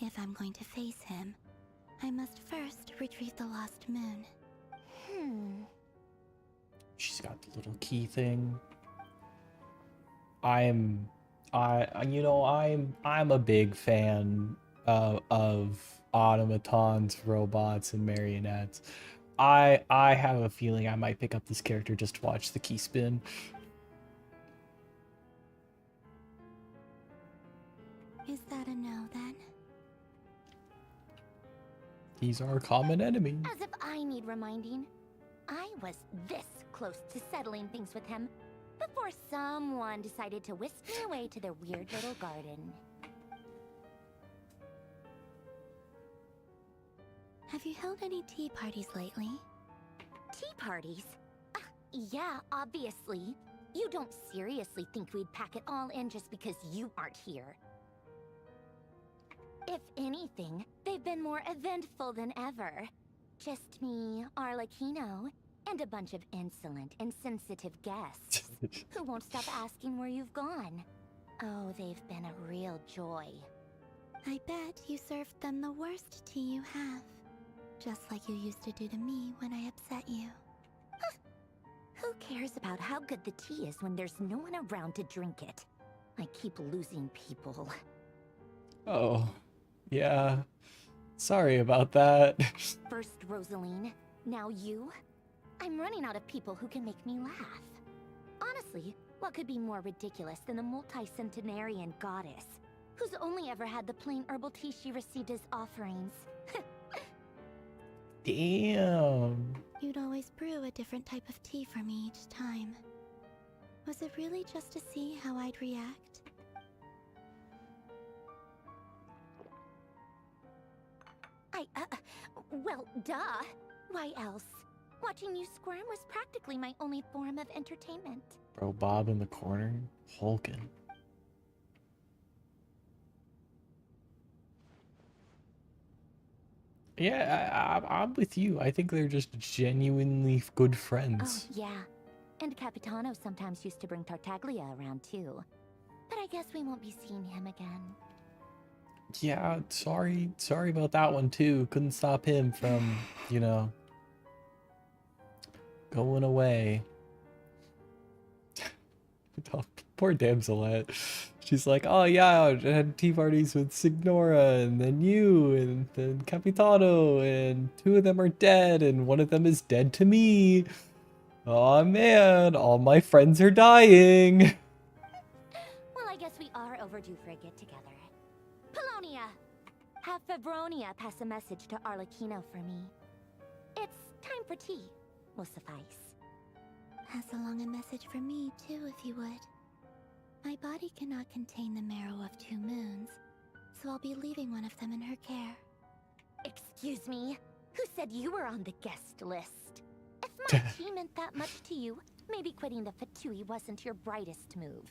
If I'm going to face him, I must first retrieve the Lost Moon. She's got the little key thing. I'm a big fan of automatons, robots, and marionettes. I have a feeling I might pick up this character just to watch the key spin. Is that a no, then? He's our common enemy. As if I need reminding. I was this close to settling things with him before someone decided to whisk me away to their weird little garden. Have you held any tea parties lately? Tea parties? Yeah, obviously. You don't seriously think we'd pack it all in just because you aren't here. If anything, they've been more eventful than ever. Just me, Arlecchino, and a bunch of insolent, insensitive guests who won't stop asking where you've gone. Oh, they've been a real joy. I bet you served them the worst tea you have. Just like you used to do to me when I upset you. Who cares about how good the tea is when there's no one around to drink it? I keep losing people. Oh, yeah. Sorry about that. First Rosaline, now you? I'm running out of people who can make me laugh. Honestly, what could be more ridiculous than a multi-centenarian goddess who's only ever had the plain herbal tea she received as offerings? Damn. You'd always brew a different type of tea for me each time. Was it really just to see how I'd react? Well, duh. Why else? Watching you squirm was practically my only form of entertainment. Bro, Bob in the corner, hulking. Yeah, I'm with you. I think they're just genuinely good friends. Oh, yeah. And Capitano sometimes used to bring Tartaglia around too. But I guess we won't be seeing him again. Yeah, sorry about that one too. Couldn't stop him from, you know, going away. Oh, poor Damselette. She's like, oh yeah, I had tea parties with Signora, and then you, and then Capitano, and 2 of them are dead, and 1 of them is dead to me. Oh man, all my friends are dying. Well, I guess we are overdue for a get-together. Polonia! Have Febronia pass a message to Arlecchino for me. It's time for tea. Will suffice. Pass along a message for me, too, if you would. My body cannot contain the marrow of 2 moons, so I'll be leaving one of them in her care. Excuse me? Who said you were on the guest list? If my tea meant that much to you, maybe quitting the Fatui wasn't your brightest move.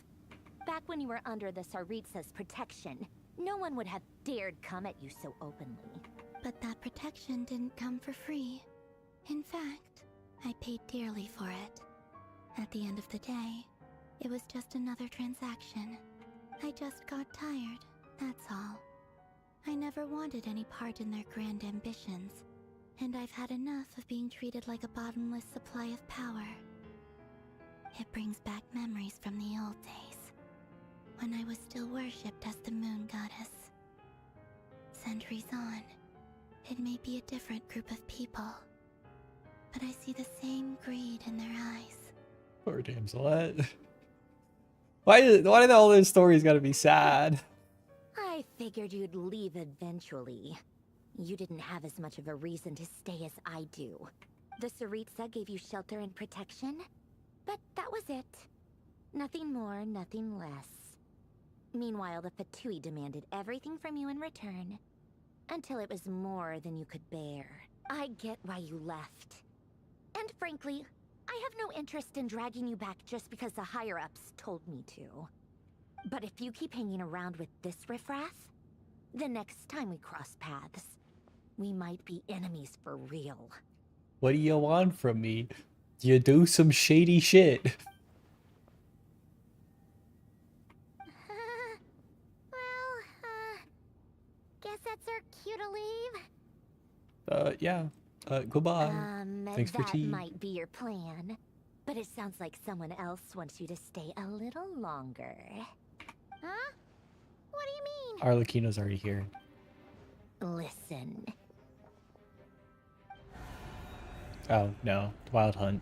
Back when you were under the Tsaritsa's protection, no one would have dared come at you so openly. But that protection didn't come for free. In fact, I paid dearly for it. At the end of the day, it was just another transaction. I just got tired, that's all. I never wanted any part in their grand ambitions, and I've had enough of being treated like a bottomless supply of power. It brings back memories from the old days, when I was still worshipped as the moon goddess. Centuries on, it may be a different group of people, but I see the same greed in their eyes. Poor Damselette. Why did all those stories gotta be sad? I figured you'd leave eventually. You didn't have as much of a reason to stay as I do. The Tsaritsa gave you shelter and protection, but that was it. Nothing more, nothing less. Meanwhile, the Fatui demanded everything from you in return, until it was more than you could bear. I get why you left. And frankly, I have no interest in dragging you back just because the higher-ups told me to. But if you keep hanging around with this riffraff, the next time we cross paths, we might be enemies for real. What do you want from me? You do some shady shit. Guess that's our cue to leave. Yeah. Goodbye. Thanks for tea. That might be your plan, but it sounds like someone else wants you to stay a little longer. Huh? What do you mean? Arlecchino's already here. Listen. Oh, no. Wild Hunt.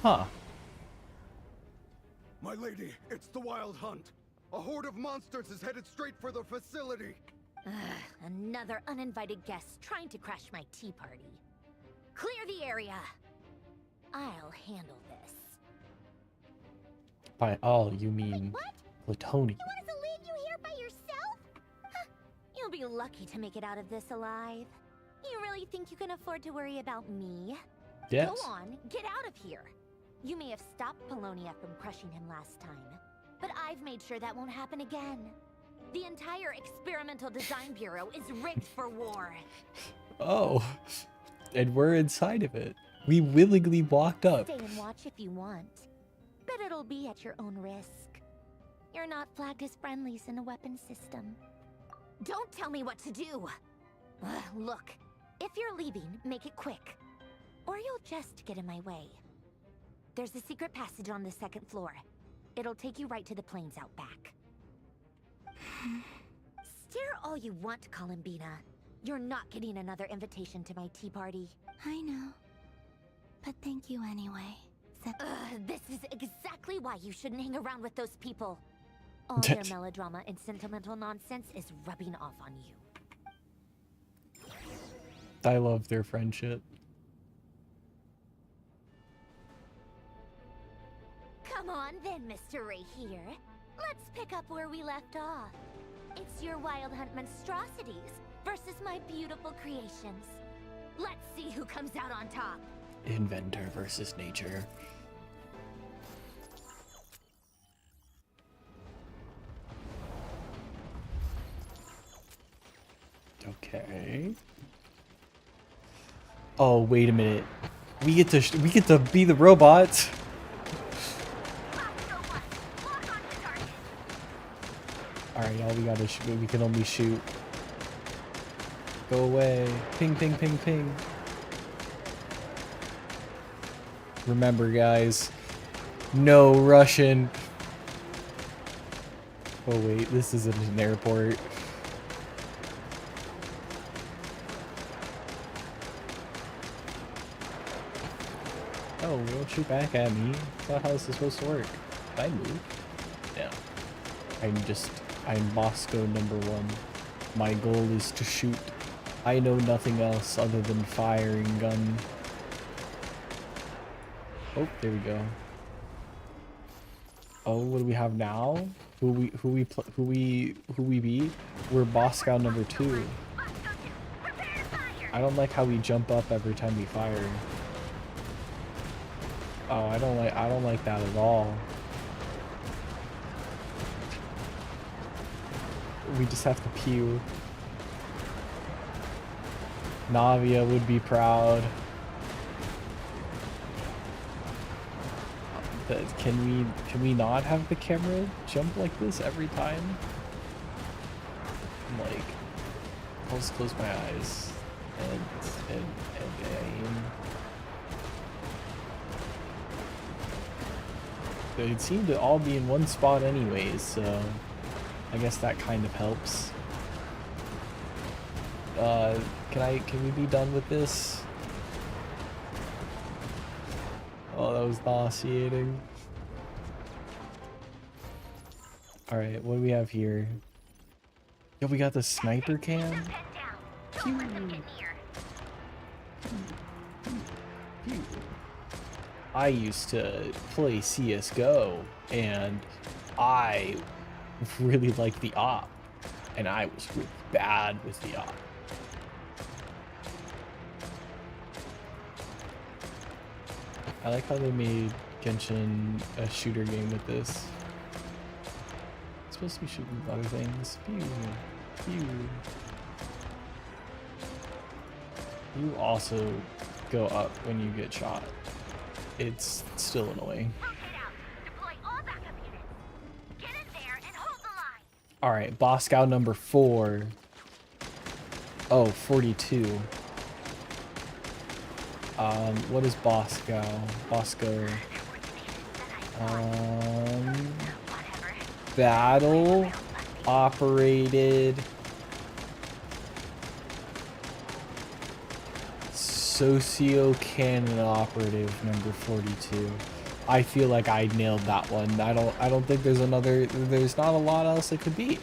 Huh. My lady, it's the Wild Hunt. A horde of monsters is headed straight for the facility. Another uninvited guest trying to crash my tea party. Clear the area. I'll handle this. By all, you mean Plutonium. You want us to leave you here by yourself? Huh. You'll be lucky to make it out of this alive. You really think you can afford to worry about me? Yes. Go on, get out of here. You may have stopped Polonia from crushing him last time, but I've made sure that won't happen again. The entire Experimental Design Bureau is rigged for war. Oh. And we're inside of it. We willingly walked up. Stay and watch if you want, but it'll be at your own risk. You're not flagged as friendlies in the weapon system. Don't tell me what to do! Look, if you're leaving, make it quick. Or you'll just get in my way. There's a secret passage on the 2nd floor. It'll take you right to the plains out back. Stare all you want, Columbina. You're not getting another invitation to my tea party. I know. But thank you anyway. This is exactly why you shouldn't hang around with those people. All their melodrama and sentimental nonsense is rubbing off on you. I love their friendship. Come on then, Mr. Right here. Let's pick up where we left off. It's your Wild Hunt monstrosities versus my beautiful creations. Let's see who comes out on top. Inventor versus nature. Okay. Oh, wait a minute. We get to be the robots. All right, y'all. We gotta shoot. We can only shoot. Go away. Ping, ping, ping, ping. Remember, guys. No Russian. Oh wait, this isn't an airport. Oh, don't shoot back at me. How is this supposed to work? Did I move? No. I'm Moscow #1. My goal is to shoot. I know nothing else other than firing gun. Oh, there we go. Oh, what do we have now? Who we be? We're Moscow #2. I don't like how we jump up every time we fire. Oh, I don't like that at all. We just have to pew. Navia would be proud. Can we not have the camera jump like this every time? Like, I'll just close my eyes and aim. They seem to all be in one spot anyways, so I guess that kind of helps. Can we be done with this? Oh, that was nauseating. Alright, what do we have here? Yo, we got the sniper cam? Pew. Pew. I used to play CSGO, and I really liked the op, and I was really bad with the op. I like how they made Genshin a shooter game with this. It's supposed to be shooting other things. Pew, pew. You also go up when you get shot. It's still annoying. Alright, boss scout #4. Oh, 42. What is Bosco? Battle operated socio cannon operative #42. I feel like I nailed that one. I don't think there's not a lot else it could be.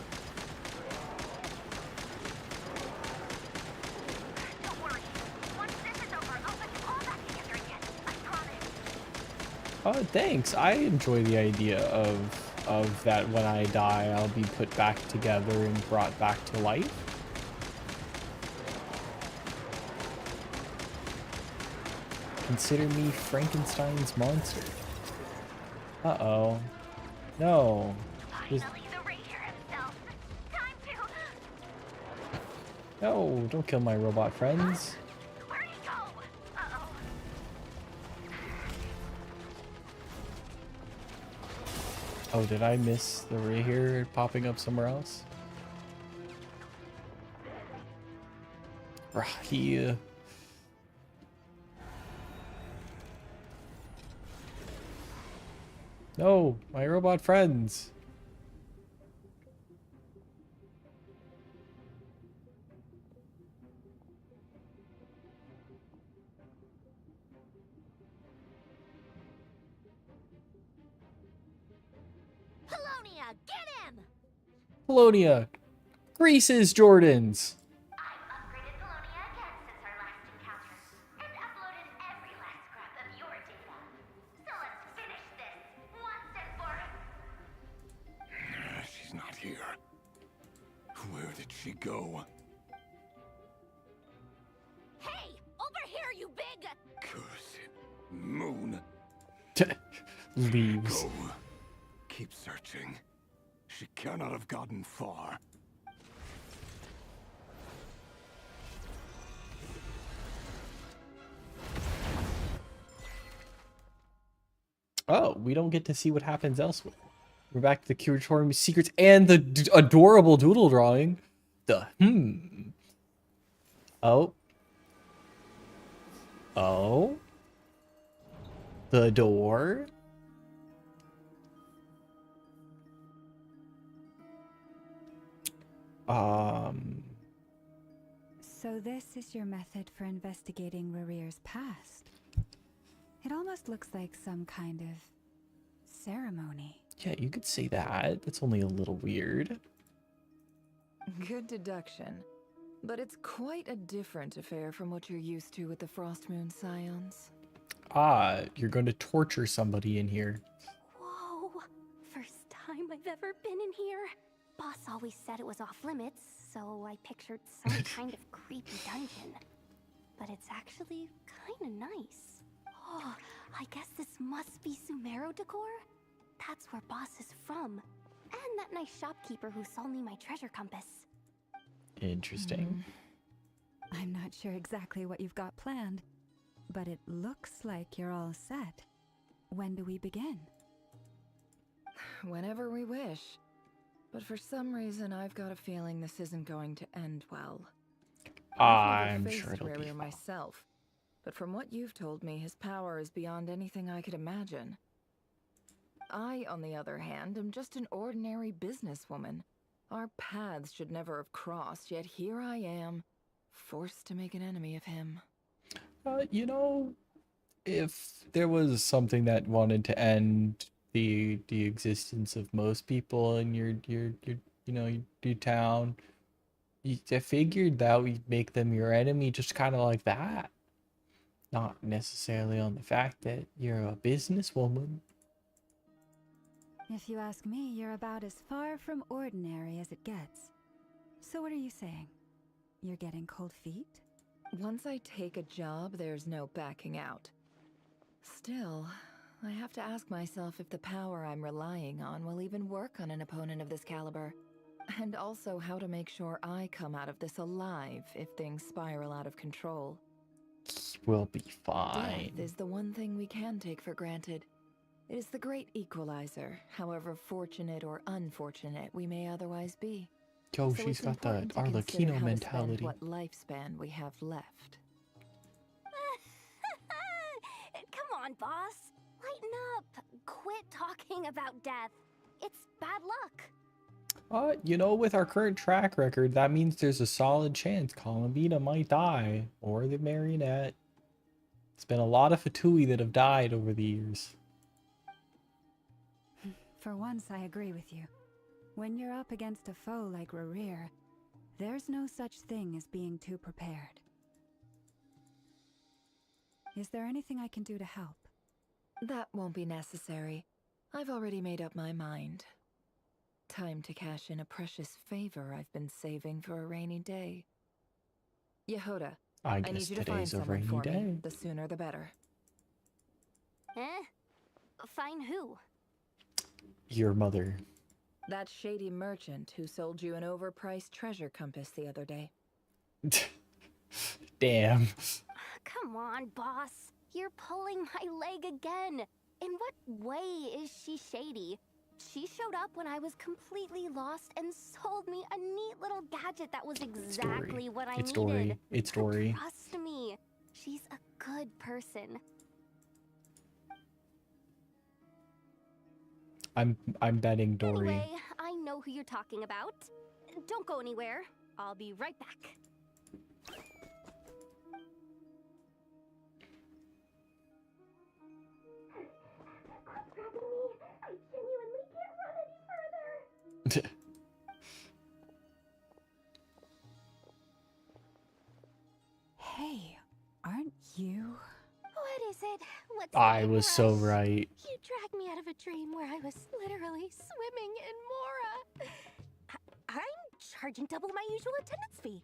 Oh, thanks. I enjoy the idea of that when I die, I'll be put back together and brought back to life. Consider me Frankenstein's monster. Uh-oh. No. No, don't kill my robot friends. Oh, did I miss the ray here popping up somewhere else? Rahia. No, my robot friends. Polonia, get him! Polonia, Greece's Jordans. I've upgraded Polonia again since our last encounter, and uploaded every last scrap of your data. So let's finish this once and for She's not here. Where did she go? Hey! Over here, you big... Curse it. Moon. Leaves. Go. Keep searching. She cannot have gotten far. Oh, we don't get to see what happens elsewhere. We're back to the curatorium secrets and the adorable doodle drawing. Oh. Oh. The door. So this is your method for investigating Rarir's past. It almost looks like some kind of ceremony. Yeah, you could say that. That's only a little weird. Good deduction. But it's quite a different affair from what you're used to with the Frostmoon Scions. Ah, you're going to torture somebody in here. Whoa! First time I've ever been in here. Boss always said it was off limits, so I pictured some kind of creepy dungeon. But it's actually kinda nice. Oh, I guess this must be Sumero decor? That's where Boss is from. And that nice shopkeeper who sold me my treasure compass. Interesting. I'm not sure exactly what you've got planned, but it looks like you're all set. When do we begin? Whenever we wish. But for some reason, I've got a feeling this isn't going to end well. I'm I've never sure faced it'll be Rarir fine. myself, but from what you've told me, his power is beyond anything I could imagine. I, on the other hand, am just an ordinary businesswoman. Our paths should never have crossed, yet here I am, forced to make an enemy of him. You know, if there was something that wanted to end the existence of most people in your town, I figured that would make them your enemy just kind of like that. Not necessarily on the fact that you're a businesswoman. If you ask me, you're about as far from ordinary as it gets. So what are you saying? You're getting cold feet? Once I take a job, there's no backing out. Still, I have to ask myself if the power I'm relying on will even work on an opponent of this caliber. And also how to make sure I come out of this alive if things spiral out of control. We'll be fine. Death is the one thing we can take for granted. It is the great equalizer, however fortunate or unfortunate we may otherwise be. Yo, So she's it's got the important to consider Arlecchino how to mentality. spend what lifespan we have left. Come on, boss. Lighten up. Quit talking about death. It's bad luck. You know, with our current track record, that means there's a solid chance Columbina might die, or the Marionette. It's been a lot of Fatui that have died over the years. For once, I agree with you. When you're up against a foe like Rarir, there's no such thing as being too prepared. Is there anything I can do to help? That won't be necessary. I've already made up my mind. Time to cash in a precious favor I've been saving for a rainy day. Yehoda, I need guess you to find today's a someone rainy for day. me. The sooner the better. Find who? Your mother. That shady merchant who sold you an overpriced treasure compass the other day. Damn. Come on, boss. You're pulling my leg again. In what way is she shady? She showed up when I was completely lost and sold me a neat little gadget that was exactly what I It's needed. Dory. It's Dory. Trust me, she's a good person. I'm betting Dory. Anyway, I know who you're talking about. Don't go anywhere. I'll be right back. I genuinely can't run any further. Hey, aren't you? What is it? What's I the was so rush? right. You dragged me out of a dream where I was literally swimming in Mora. I'm charging double my usual attendance fee.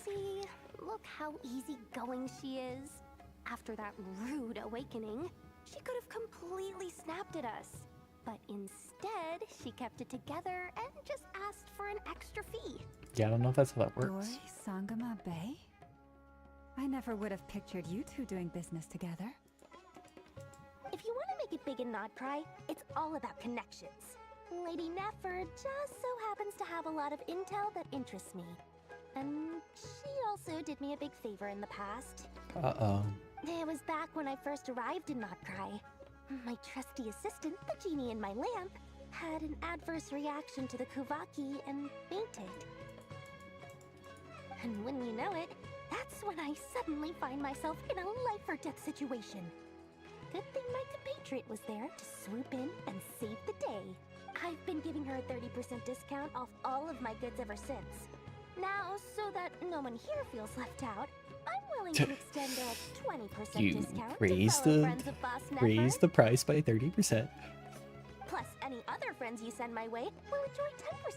See, look how easygoing she is. After that rude awakening, she could have completely snapped at us. But instead, she kept it together and just asked for an extra fee. Yeah, I don't know if that's how that works. Dory Sangama Bay? I never would have pictured you two doing business together. If you want to make it big in Nodcry, it's all about connections. Lady Nefer just so happens to have a lot of intel that interests me. And she also did me a big favor in the past. Uh-oh. It was back when I first arrived in Notcry. My trusty assistant, the genie in my lamp, had an adverse reaction to the Kuvaki and fainted. And when you know it, that's when I suddenly find myself in a life-or-death situation. Good thing my compatriot was there to swoop in and save the day. I've been giving her a 30% discount off all of my goods ever since. Now, so that no one here feels left out, I'm willing to extend a 20% You discount raise to fellow the friends of Boss Nefer. raise the price by 30%. Plus, any other friends you send my way will enjoy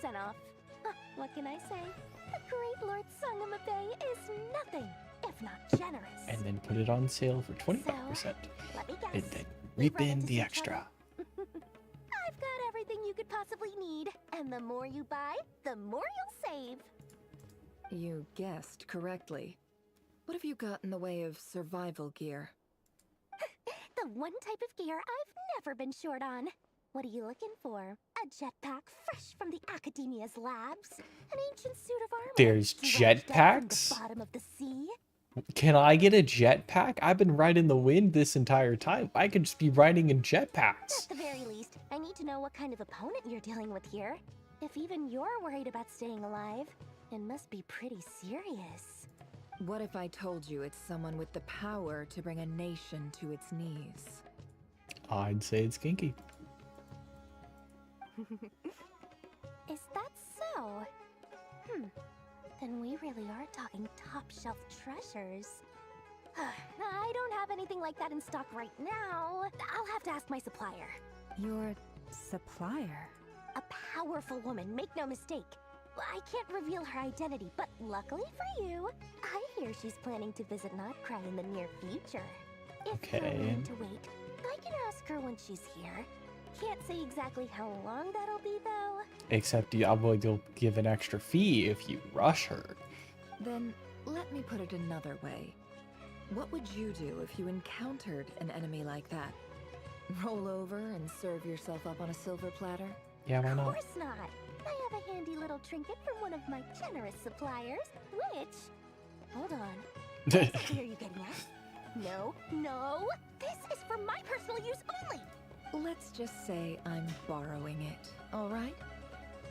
10% off. What can I say? The great Lord Sangama Bay is nothing if not generous. And then put it on sale for 25%. Let me guess. And then You've reap run in into the some extra. trouble? I've got everything you could possibly need, and the more you buy, the more you'll save. You guessed correctly. What have you got in the way of survival gear? The one type of gear I've never been short on. What are you looking for? A jetpack fresh from the Academia's labs? An ancient suit of armor? There's dredged up from jetpacks? the bottom of the sea? Can I get a jetpack? I've been riding the wind this entire time. I could just be riding in jetpacks. At the very least, I need to know what kind of opponent you're dealing with here. If even you're worried about staying alive, it must be pretty serious. What if I told you it's someone with the power to bring a nation to its knees? I'd say it's kinky. Is that so? Then we really are talking top-shelf treasures. I don't have anything like that in stock right now. I'll have to ask my supplier. Your supplier? A powerful woman, make no mistake. I can't reveal her identity, but luckily for you, I hear she's planning to visit Notcry in the near future. If you're Okay. willing to wait, I can ask her when she's here. Can't say exactly how long that'll be, though. Except you'll give an extra fee if you rush her. Then let me put it another way. What would you do if you encountered an enemy like that? Roll over and serve yourself up on a silver platter? Yeah, why Of not? course not. I have a handy little trinket from one of my generous suppliers, which... Hold on. What exactly are you getting at? No, no! This is for my personal use only! Let's just say I'm borrowing it, all right?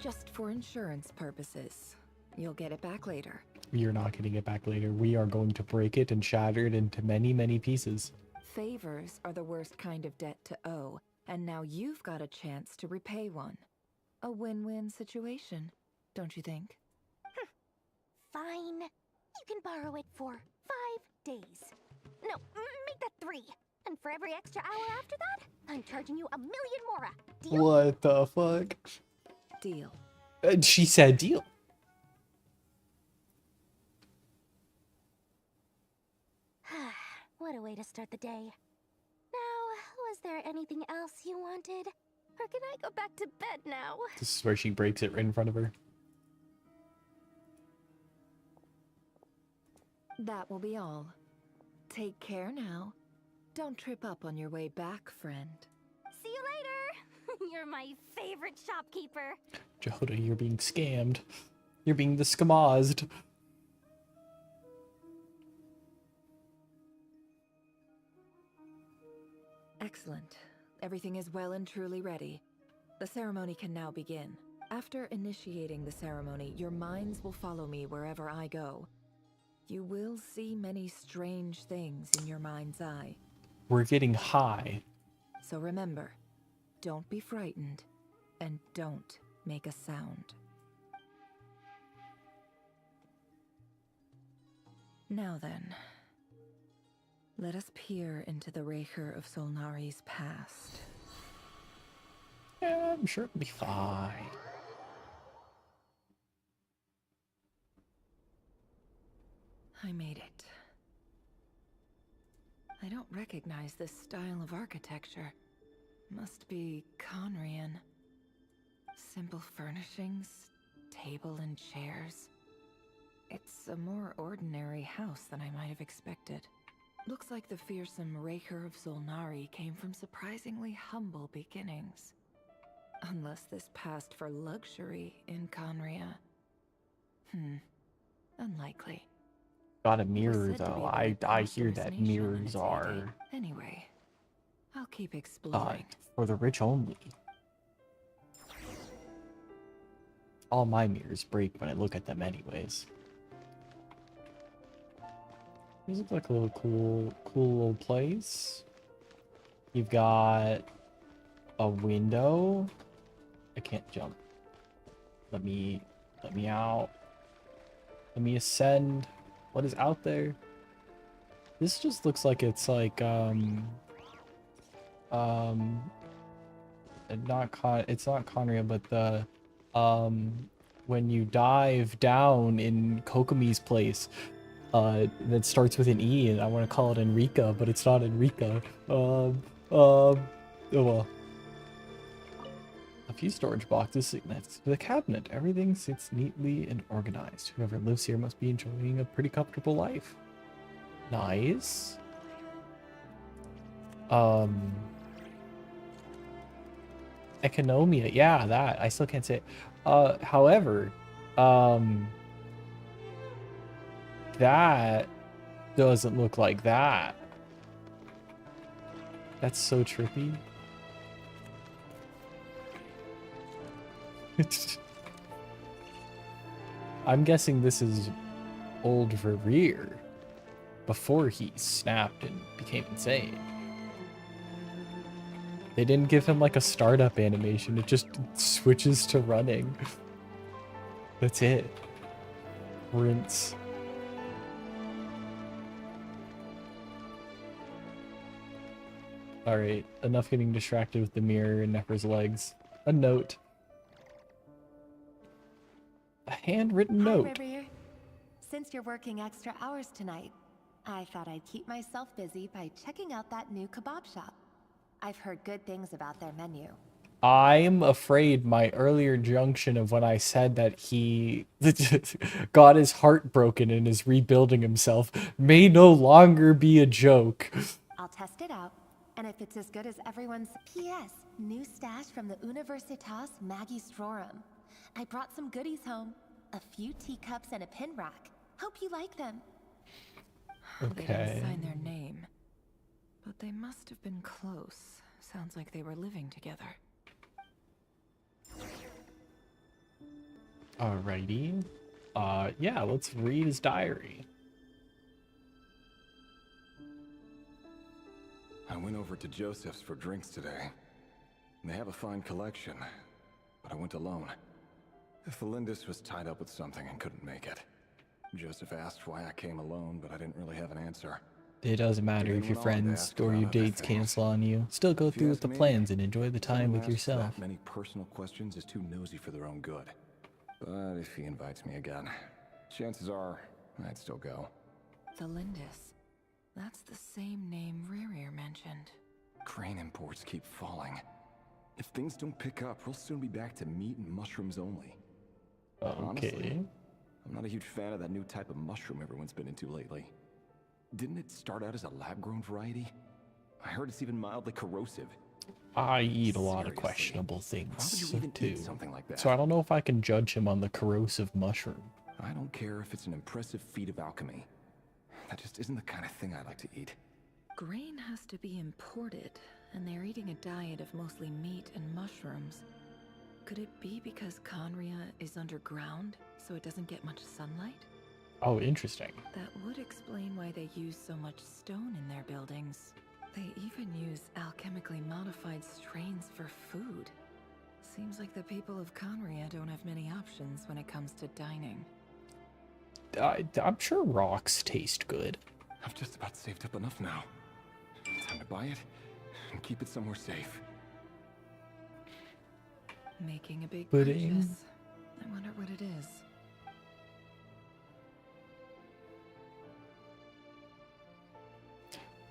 Just for insurance purposes. You'll get it back later. You're not getting it back later. We are going to break it and shatter it into many, many pieces. Favors are the worst kind of debt to owe, and now you've got a chance to repay one. A win-win situation, don't you think? Fine. You can borrow it for 5 days. No, make that 3. And for every extra hour after that, I'm charging you 1,000,000 mora. Deal? What the fuck? Deal. She said deal. What a way to start the day. Now, was there anything else you wanted? Or can I go back to bed now? This is where she breaks it right in front of her. That will be all. Take care now. Don't trip up on your way back, friend. See you later! You're my favorite shopkeeper. Joda, you're being scammed. You're being the scamazed. Excellent. Everything is well and truly ready. The ceremony can now begin. After initiating the ceremony, your minds will follow me wherever I go. You will see many strange things in your mind's eye. We're getting high. So remember, don't be frightened, and don't make a sound. Now then, let us peer into the Raker of Solnari's past. Yeah, I'm sure it'll be fine. I made it. I don't recognize this style of architecture. Must be Conrian. Simple furnishings, table and chairs. It's a more ordinary house than I might have expected. Looks like the fearsome Raker of Solnari came from surprisingly humble beginnings. Unless this passed for luxury in Conria. Unlikely. Got a mirror though. I hear that mirrors are Anyway, I'll keep exploring. for the rich only. All my mirrors break when I look at them anyways. This looks like a little cool little place. You've got a window. I can't jump. Let me out. Let me ascend. What is out there? This just looks like it's like it's not Conria, but the when you dive down in Kokomi's place, that starts with an E, and I want to call it Enrica, but it's not Enrica. Oh well. A few storage boxes sit next to the cabinet. Everything sits neatly and organized. Whoever lives here must be enjoying a pretty comfortable life. Nice. Economia. Yeah, that. I still can't say it. However, that doesn't look like that. That's so trippy. I'm guessing this is old Verrier before he snapped and became insane. They didn't give him like a startup animation, it just switches to running. That's it. Rinse. Alright, enough getting distracted with the mirror and Nefer's legs. A note. A handwritten note. Hi, River. Since you're working extra hours tonight, I thought I'd keep myself busy by checking out that new kebab shop. I've heard good things about their menu. I'm afraid my earlier junction of when I said that he got his heart broken and is rebuilding himself may no longer be a joke. I'll test it out, and if it's as good as everyone's... P.S. New stash from the Universitas Magistrorum. I brought some goodies home. A few teacups and a pin rack. Hope you like them. They didn't sign their name, but they must have been close. Sounds like they were living together. Alrighty. Yeah, let's read his diary. I went over to Joseph's for drinks today. They have a fine collection, but I went alone. Felindis was tied up with something and couldn't make it. Joseph asked why I came alone, but I didn't really have an answer. It doesn't matter if your friends or your dates cancel on you. Still go through with the plans and enjoy the time with yourself. That many personal questions is too nosy for their own good. But if he invites me again, chances are I'd still go. Felindis. That's the same name Ririr mentioned. Crane imports keep falling. If things don't pick up, we'll soon be back to meat and mushrooms only. Okay. Honestly, I'm not a huge fan of that new type of mushroom everyone's been into lately. Didn't it start out as a lab-grown variety? I heard it's even mildly corrosive. I eat a lot of Seriously, questionable Why would things you even too. eat something like that? So I don't know if I can judge him on the corrosive mushroom. I don't care if it's an impressive feat of alchemy. That just isn't the kind of thing I like to eat. Grain has to be imported, and they're eating a diet of mostly meat and mushrooms. Could it be because Conria is underground, so it doesn't get much sunlight? Oh, interesting. That would explain why they use so much stone in their buildings. They even use alchemically modified strains for food. Seems like the people of Conria don't have many options when it comes to dining. I'm sure rocks taste good. I've just about saved up enough now. Time to buy it and keep it somewhere safe. Making a big Pudding. purchase. I wonder what it is.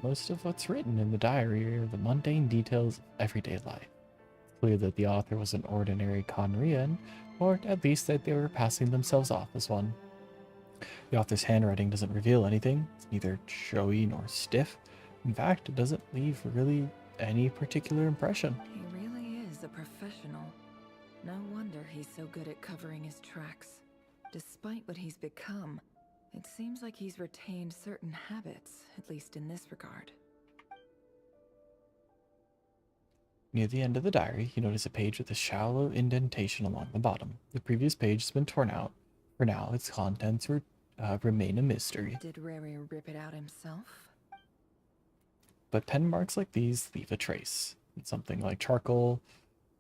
Most of what's written in the diary are the mundane details of everyday life. It's clear that the author was an ordinary Conrian, or at least that they were passing themselves off as one. The author's handwriting doesn't reveal anything. It's neither showy nor stiff. In fact, it doesn't leave really any particular impression. He really is a professional. No wonder he's so good at covering his tracks. Despite what he's become, it seems like he's retained certain habits, at least in this regard. Near the end of the diary, you notice a page with a shallow indentation along the bottom. The previous page has been torn out. For now, its contents remain a mystery. Did Rary rip it out himself? But pen marks like these leave a trace. It's something like charcoal.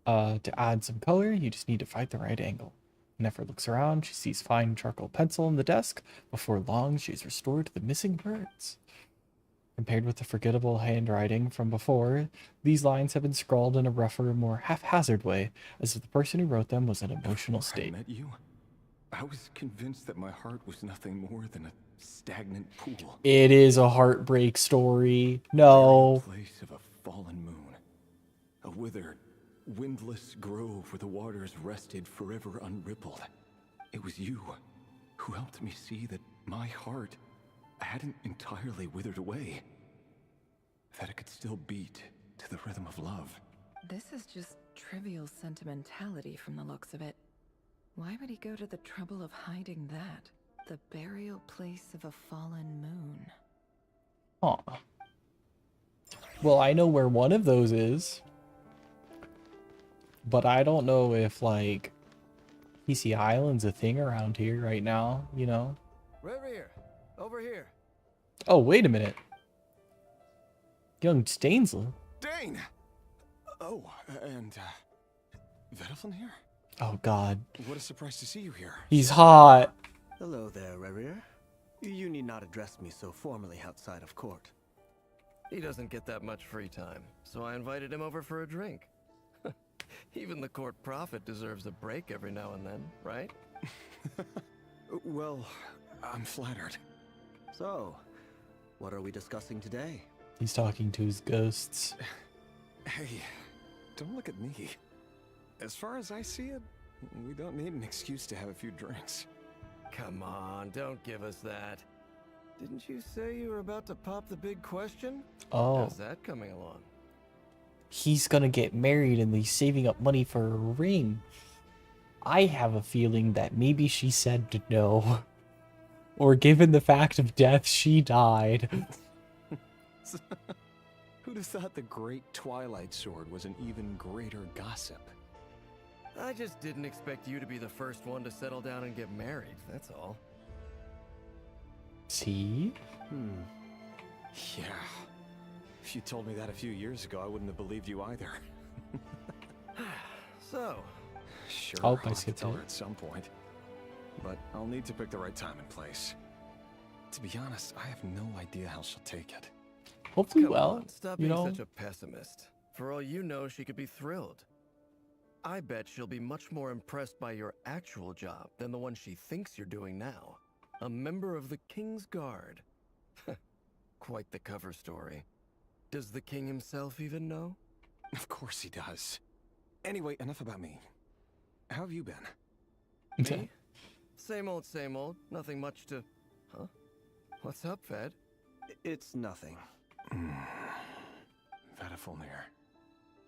To add some color, you just need to find the right angle. Nefer looks around. She sees fine charcoal pencil on the desk. Before long, she's restored the missing words. Compared with the forgettable handwriting from before, these lines have been scrawled in a rougher, more haphazard way, as if the person who wrote them was in an emotional Before state. I met you, I was convinced that my heart was nothing more than a stagnant pool. It is a heartbreak story. No. A place of a fallen moon. A withered, windless grove where the waters rested forever unrippled. It was you who helped me see that my heart hadn't entirely withered away. That it could still beat to the rhythm of love. This is just trivial sentimentality from the looks of it. Why would he go to the trouble of hiding that? The burial place of a fallen moon. Huh. Well, I know where one of those is. But I don't know if, like, PC Island's a thing around here right now, you know? Revere, over here. Oh, wait a minute. Young Stainsel? Dane! Oh, and, Vedaflin here? Oh, God. What a surprise to see you here. He's hot. Hello there, Revere. You need not address me so formally outside of court. He doesn't get that much free time, so I invited him over for a drink. Even the court prophet deserves a break every now and then, right? Well, I'm flattered. So, what are we discussing today? He's talking to his ghosts. Hey, don't look at me. As far as I see it, we don't need an excuse to have a few drinks. Come on, don't give us that. Didn't you say you were about to pop the big question? Oh. How's that coming along? He's gonna get married and he's saving up money for a ring. I have a feeling that maybe she said no. Or given the fact of death, she died. Who'd have thought the great Twilight Sword was an even greater gossip? I just didn't expect you to be the first one to settle down and get married, that's all. See? Yeah. If you told me that a few years ago, I wouldn't have believed you either. So, Sure, Oh, I'll I have to skipped tell it. her at some point. But I'll need to pick the right time and place. To be honest, I have no idea how she'll take it. Hopefully come well, on, stop you being know? such a pessimist. For all you know, she could be thrilled. I bet she'll be much more impressed by your actual job than the one she thinks you're doing now. A member of the King's Guard. Quite the cover story. Does the king himself even know? Of course he does. Anyway, enough about me. How have you been? Me? Same old, same old. Nothing much to... Huh? What's up, Fed? It's nothing. Vedaflnir.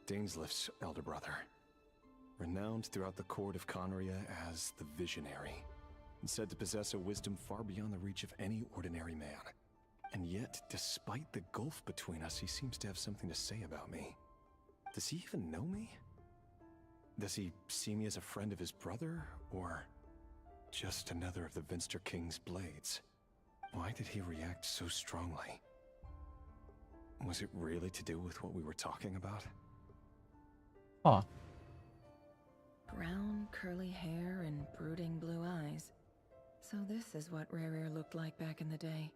Dainsleif's elder brother. Renowned throughout the court of Conria as the Visionary, and said to possess a wisdom far beyond the reach of any ordinary man. And yet, despite the gulf between us, he seems to have something to say about me. Does he even know me? Does he see me as a friend of his brother, or just another of the Vinster King's blades? Why did he react so strongly? Was it really to do with what we were talking about? Huh. Brown, curly hair and brooding blue eyes. So this is what Rerir looked like back in the day.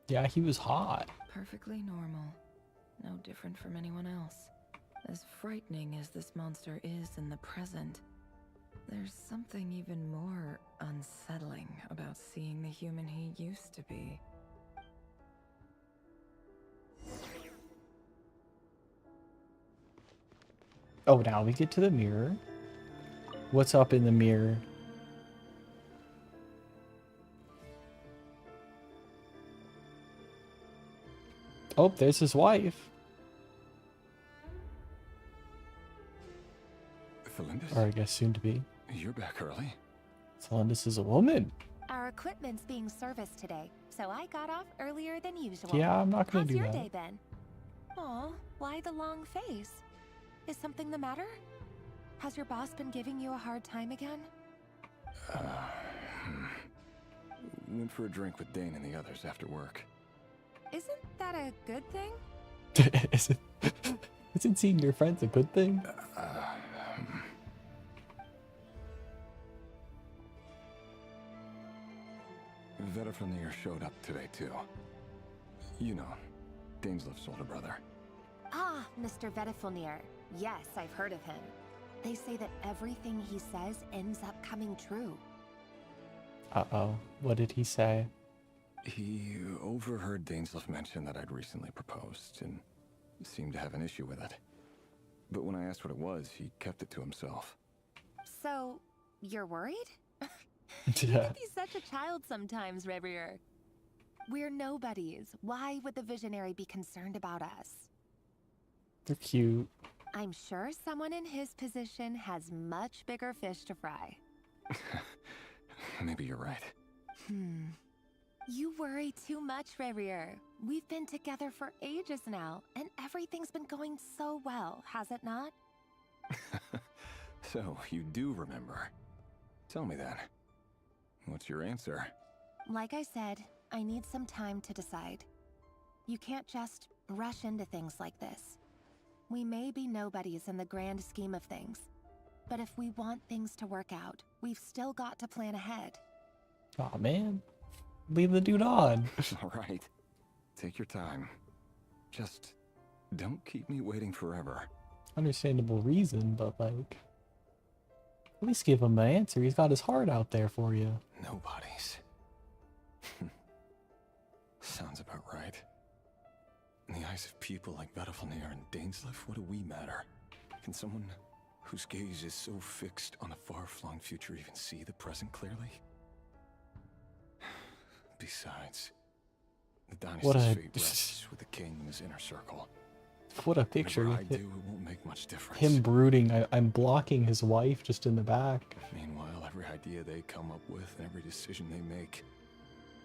Yeah, he was hot. Perfectly normal. No different from anyone else. As frightening as this monster is in the present, there's something even more unsettling about seeing the human he used to be. Oh, now we get to the mirror. What's up in the mirror? Oh, there's his wife. Felindis? Or I guess soon to be. You're back early. Felindis is a woman. Our equipment's being serviced today, so I got off earlier than usual. Yeah, I'm not gonna How's do your that. day been? Aw, why the long face? Is something the matter? Has your boss been giving you a hard time again? Went for a drink with Dane and the others after work. Isn't that a good thing? Isn't seeing your friends a good thing? Vediflunir showed up today too. You know, Dainsleif's older brother. Ah, Mr. Vediflunir. Yes, I've heard of him. They say that everything he says ends up coming true. Uh-oh. What did he say? He overheard Dainsleif mention that I'd recently proposed, and seemed to have an issue with it. But when I asked what it was, he kept it to himself. So, you're worried? Yeah. You can be such a child sometimes, Rerir. We're nobodies. Why would the Visionary be concerned about us? They're cute. I'm sure someone in his position has much bigger fish to fry. Maybe you're right. You worry too much, Rerir. We've been together for ages now, and everything's been going so well, has it not? So, you do remember. Tell me then. What's your answer? Like I said, I need some time to decide. You can't just rush into things like this. We may be nobodies in the grand scheme of things, but if we want things to work out, we've still got to plan ahead. Aw, man. Leave the dude on. All right. Take your time. Just don't keep me waiting forever. Understandable reason, but like, at least give him an answer. He's got his heart out there for you. Nobodies. Sounds about right. In the eyes of people like Vediflunir and Dainsleif, what do we matter? Can someone whose gaze is so fixed on a far-flung future even see the present clearly? Besides, the dynasty's fate rests with the king and his inner circle. What a picture. Whatever I do, it won't make much difference. Him brooding. I'm blocking his wife just in the back. Meanwhile, every idea they come up with and every decision they make,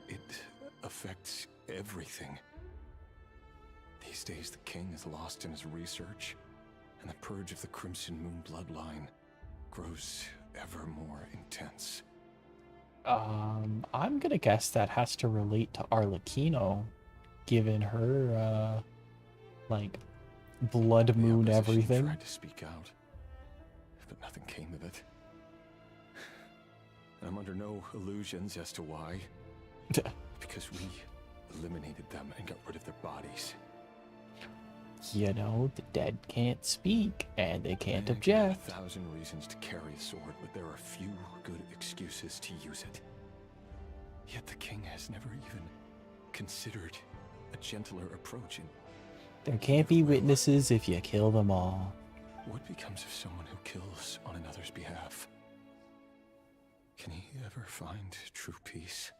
it affects everything. These days, the king is lost in his research, and the purge of the Crimson Moon bloodline grows ever more intense. I'm gonna guess that has to relate to Arlecchino, given her, like, blood moon everything. Tried to speak out, but nothing came of it. I'm under no illusions as to why. Because we eliminated them and got rid of their bodies. You know, the dead can't speak, and they can't There object. are 1,000 reasons to carry a sword, but there are few good excuses to use it. Yet the king has never even considered a gentler approach. And There can't be witnesses if you kill them all. what becomes of someone who kills on another's behalf? Can he ever find true peace?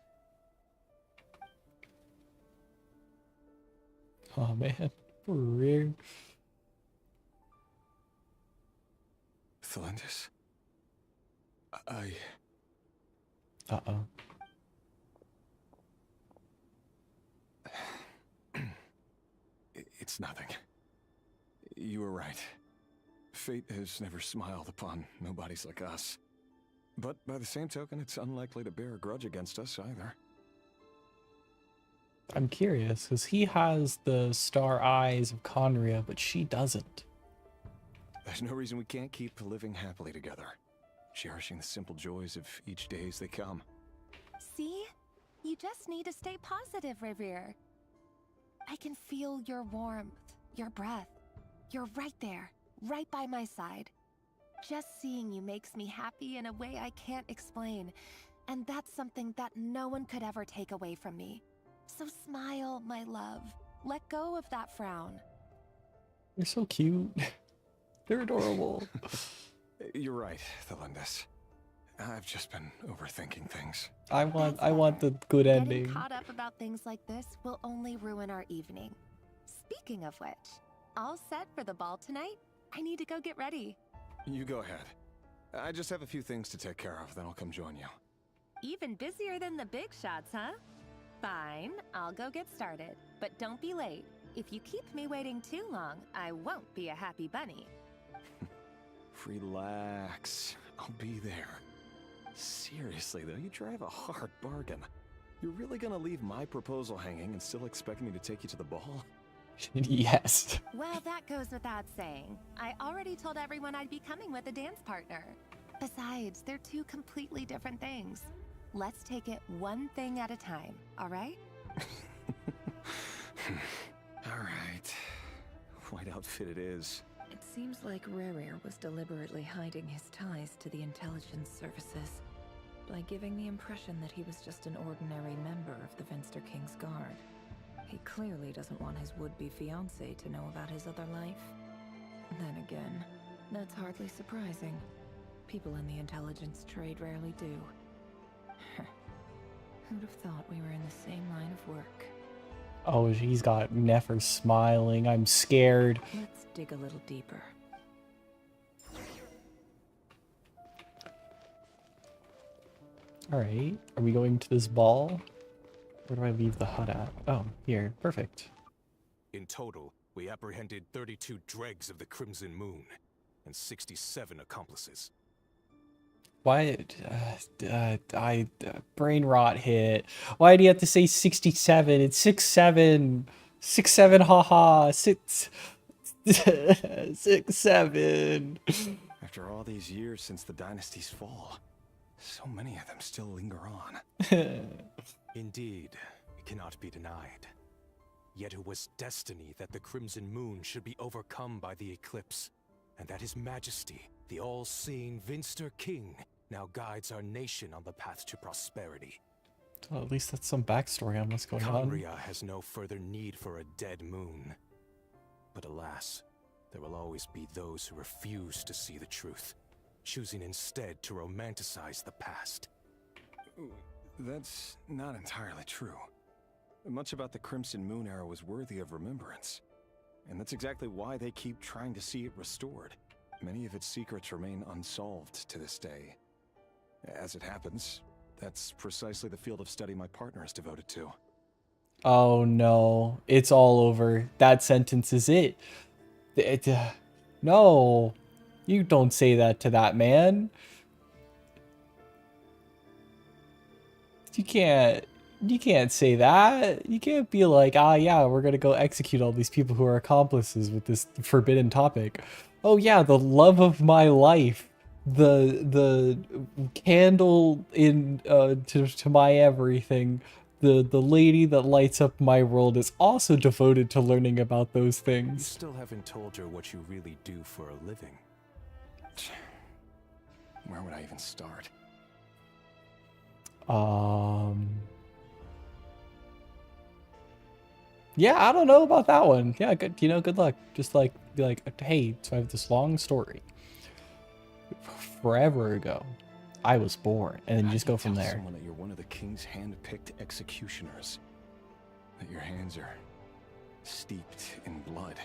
Oh man, for real. Thelindis? Uh-oh. It's nothing. You were right. Fate has never smiled upon nobodies like us. But by the same token, it's unlikely to bear a grudge against us either. I'm curious, because he has the star eyes of Conria, but she doesn't. There's no reason we can't keep living happily together, cherishing the simple joys of each day as they come. See? You just need to stay positive, Revere. I can feel your warmth, your breath. You're right there, right by my side. Just seeing you makes me happy in a way I can't explain. And that's something that no one could ever take away from me. So smile, my love. Let go of that frown. They're so cute. They're adorable. You're right, Thelindis. I've just been overthinking things. I want the good Getting ending. caught up about things like this will only ruin our evening. Speaking of which, all set for the ball tonight? I need to go get ready. You go ahead. I just have a few things to take care of, then I'll come join you. Even busier than the big shots, huh? Fine, I'll go get started. But don't be late. If you keep me waiting too long, I won't be a happy bunny. Relax. I'll be there. Seriously, though, you drive a hard bargain. You're really gonna leave my proposal hanging and still expect me to take you to the ball? Yes. Well, that goes without saying. I already told everyone I'd be coming with a dance partner. Besides, they're two completely different things. Let's take it one thing at a time, all right? All right. White outfit it is. It seems like Rerir was deliberately hiding his ties to the intelligence services by giving the impression that he was just an ordinary member of the Venster King's Guard. He clearly doesn't want his would-be fiancée to know about his other life. Then again, that's hardly surprising. People in the intelligence trade rarely do. Who'd have thought we were in the same line of work? Oh, he's got Nefer smiling. I'm scared. Let's dig a little deeper. All right. Are we going to this ball? Where do I leave the hut at? Oh, here. Perfect. In total, we apprehended 32 dregs of the Crimson Moon and 67 accomplices. Why? Brain rot hit. Why do you have to say 67? It's 67. 67, haha. 67. After all these years since the dynasty's fall, so many of them still linger on. Indeed, it cannot be denied. Yet it was destiny that the Crimson Moon should be overcome by the eclipse, and that His Majesty, the all-seeing Venster King, now guides our nation on the path to prosperity. Well, at least that's some backstory on what's going on. Conria has no further need for a dead moon. But alas, there will always be those who refuse to see the truth, choosing instead to romanticize the past. That's not entirely true. Much about the Crimson Moon era was worthy of remembrance. And that's exactly why they keep trying to see it restored. Many of its secrets remain unsolved to this day. As it happens, that's precisely the field of study my partner is devoted to. Oh no, it's all over. That sentence is it. No, you don't say that to that man. You can't say that. You can't be like, ah, yeah, we're gonna go execute all these people who are accomplices with this forbidden topic. Oh yeah, the love of my life, the candle in to my everything, the lady that lights up my world is also devoted to learning about those You things. still haven't told her what you really do for a living. Where would I even start? Yeah, I don't know about that one. Yeah, good. Good luck. Just like be like, hey, so I have this long story. Forever ago, I was born, and then you just go from Tell there. someone that you're one of the king's hand-picked executioners. That your hands are steeped in blood.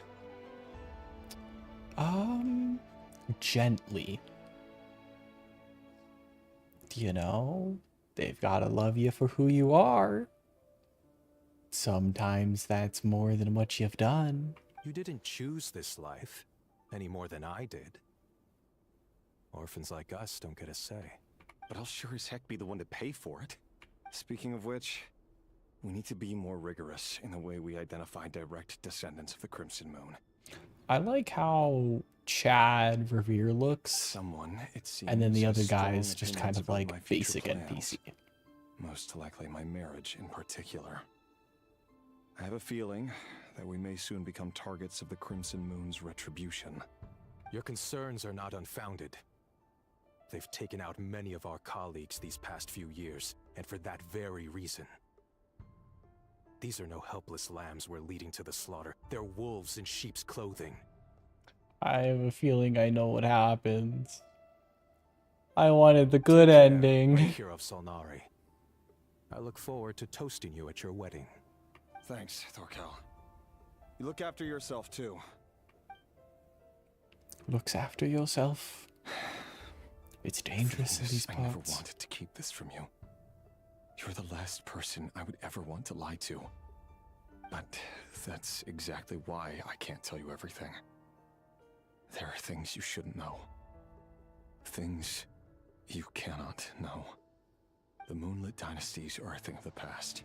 Gently. You know, they've got to love you for who you are. Sometimes that's more than what you've done. You didn't choose this life, any more than I did. Orphans like us don't get a say. But I'll sure as heck be the one to pay for it. Speaking of which, we need to be more rigorous in the way we identify direct descendants of the Crimson Moon. I like how Chad Revere looks. Someone, it seems, and then the has other strong guy is just kind opinions of about like my future basic plans. NPC. Most likely my marriage in particular. I have a feeling that we may soon become targets of the Crimson Moon's retribution. Your concerns are not unfounded. They've taken out many of our colleagues these past few years, and for that very reason. These are no helpless lambs we're leading to the slaughter. They're wolves in sheep's clothing. I have a feeling I know what happens. I wanted the good ending. Hero of Solnari. I look forward to toasting you at your wedding. Thanks, Thorkel. You look after yourself, too. Looks after yourself. It's dangerous in these I never parts. wanted to keep this from you. You're the last person I would ever want to lie to. But that's exactly why I can't tell you everything. There are things you shouldn't know. Things you cannot know. The Moonlit dynasties are a thing of the past.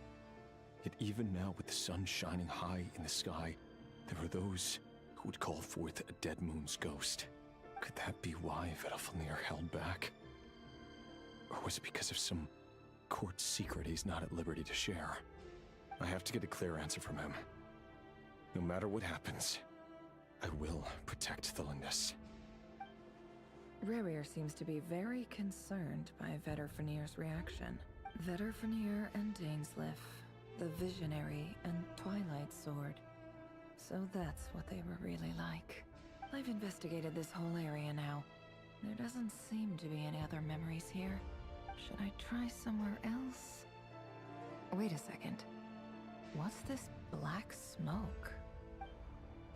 Yet even now, with the sun shining high in the sky, there are those who would call forth a dead moon's ghost. Could that be why Vedalfnir held back? Or was it because of some court secret he's not at liberty to share? I have to get a clear answer from him. No matter what happens, I will protect the Lindis. Rerir seems to be very concerned by Vedalfnir's reaction. Vedalfnir and Dainsleif, the Visionary and Twilight Sword. So that's what they were really like. I've investigated this whole area now. There doesn't seem to be any other memories here. Should I try somewhere else? Wait a second. What's this black smoke?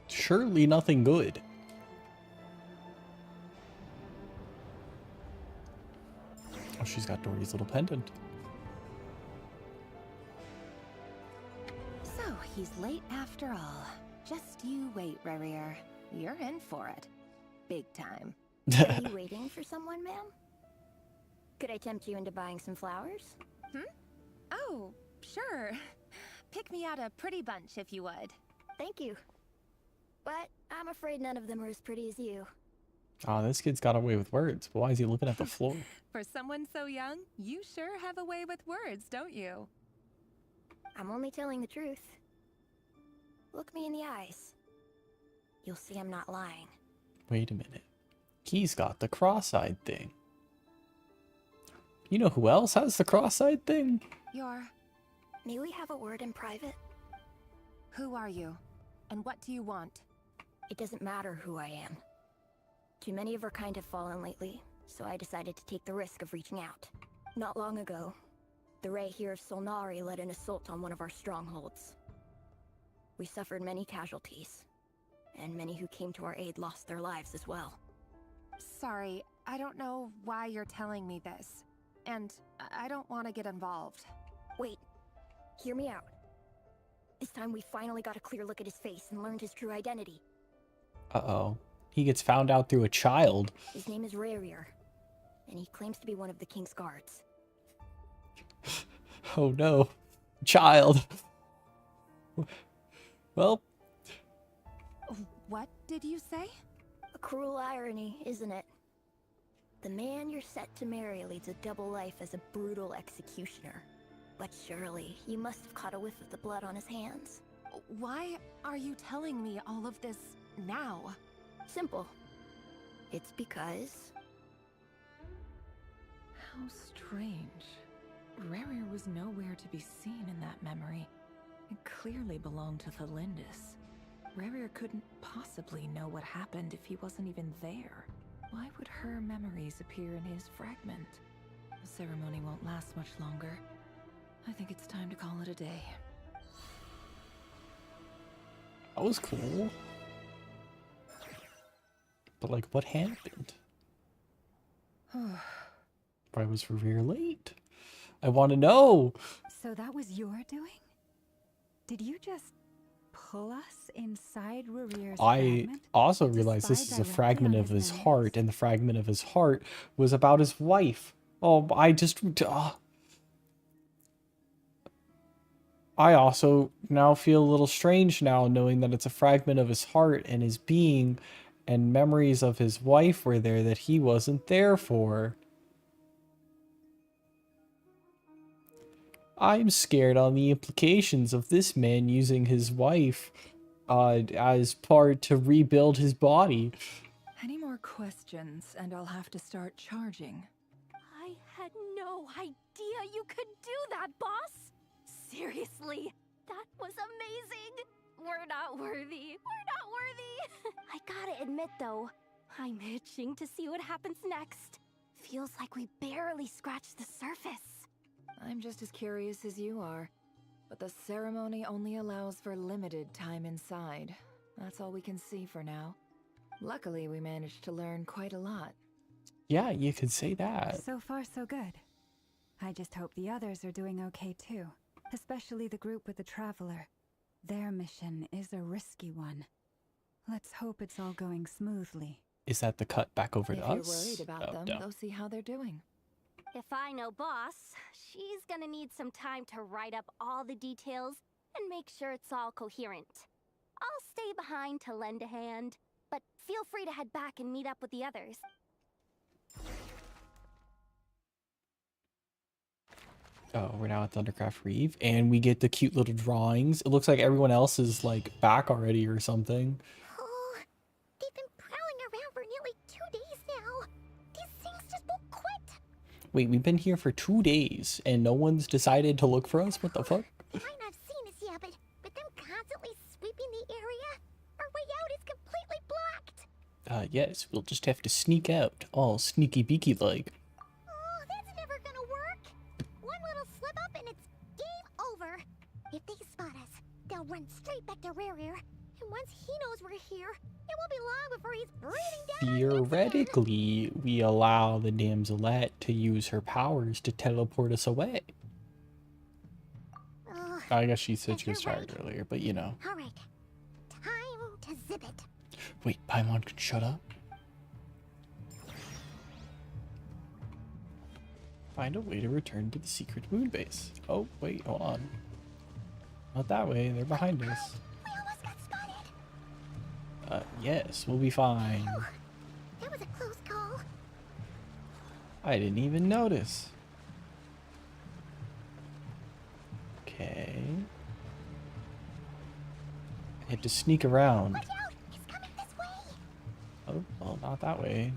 Surely nothing good. Oh, she's got Dory's little pendant. So, he's late after all. Just you wait, Rerir. You're in for it. Big time. Are you waiting for someone, ma'am? Could I tempt you into buying some flowers? Oh, sure. Pick me out a pretty bunch if you would. Thank you. But I'm afraid none of them are as pretty as you. Oh, this kid's got away with words. But why is he looking at the floor? For someone so young, you sure have a way with words, don't you? I'm only telling the truth. Look me in the eyes. You'll see I'm not lying. Wait a minute. He's got the cross-eyed thing. You know who else has the cross-eyed thing? May we have a word in private? Who are you? And what do you want? It doesn't matter who I am. Too many of our kind have fallen lately, so I decided to take the risk of reaching out. Not long ago, the Ray here of Solnari led an assault on one of our strongholds. We suffered many casualties, and many who came to our aid lost their lives as well. Sorry, I don't know why you're telling me this. And I don't want to get involved. Wait, hear me out. This time we finally got a clear look at his face and learned his true identity. Uh-oh. He gets found out through a child. His name is Rerir, and he claims to be one of the King's guards. Oh no. Child. Well. What did you say? A cruel irony, isn't it? The man you're set to marry leads a double life as a brutal executioner. But surely, you must have caught a whiff of the blood on his hands. Why are you telling me all of this now? Simple. It's because... How strange. Rerir was nowhere to be seen in that memory. It clearly belonged to the Lindis. Rerir couldn't possibly know what happened if he wasn't even there. Why would her memories appear in his fragment? The ceremony won't last much longer. I think it's time to call it a day. That was cool. But like, what happened? Why was Revere late? I want to know. So that was your doing? Did you just pull us inside Revere's I fragment? also To realized spy this is a directly fragment on of his memories? heart, and the fragment of his heart was about his wife. Oh, I also now feel a little strange now knowing that it's a fragment of his heart and his being, and memories of his wife were there that he wasn't there for. I'm scared on the implications of this man using his wife as part to rebuild his body. Any more questions, and I'll have to start charging. I had no idea you could do that, boss! Seriously, that was amazing! We're not worthy. We're not worthy! I gotta admit, though, I'm itching to see what happens next. Feels like we barely scratched the surface. I'm just as curious as you are, but the ceremony only allows for limited time inside. That's all we can see for now. Luckily, we managed to learn quite a lot. Yeah, you could say that. So far, so good. I just hope the others are doing okay too. Especially the group with the Traveler. Their mission is a risky one. Let's hope it's all going smoothly. Is that the cut back over If to you're us? worried about them, no. go see how they're doing. If I know boss, she's gonna need some time to write up all the details and make sure it's all coherent. I'll stay behind to lend a hand, but feel free to head back and meet up with the others. Oh, we're now at Thundercraft Reef, and we get the cute little drawings. It looks like everyone else is like back already or something. Oh, they've been prowling around for nearly 2 days now. These things just won't quit. Wait, we've been here for 2 days, and no one's decided to look for us? What the fuck? They might not have seen us yet, but them constantly sweeping the area, our way out is completely blocked. Yes, we'll just have to sneak out, all sneaky beaky like. Oh, that's never gonna work. One little slip up and it's game over. If they spot us, they'll run straight back to Rear. And once he knows we're here, it won't be long before he's breathing down our necks again. Theoretically, we allow the damselette to use her powers to teleport us away. I guess she said she was tired earlier, but you know. All right, time to zip it. Wait, Paimon can shut up? Find a way to return to the secret moon base. Oh, wait, hold on. Not that way, they're behind us. We almost got spotted. Yes, we'll be fine. That was a close call. I didn't even notice. Okay. I had to sneak around. Watch out, it's coming this way. Oh, well, not that way.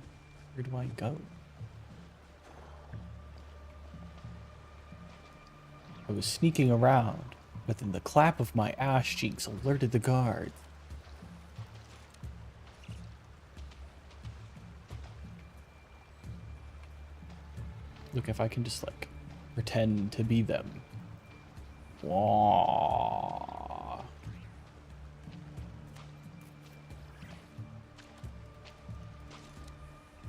Where do I go? I was sneaking around, but then the clap of my ass cheeks alerted the guards. Look, if I can just, like, pretend to be them. Wah.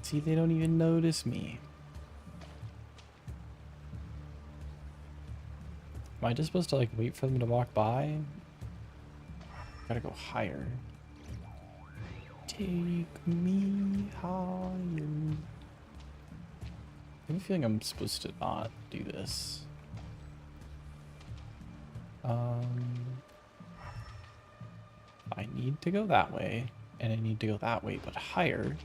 See, they don't even notice me. Am I just supposed to, like, wait for them to walk by? Gotta go higher. Take me higher. I have a feeling I'm supposed to not do this. I need to go that way, and I need to go that way, but higher.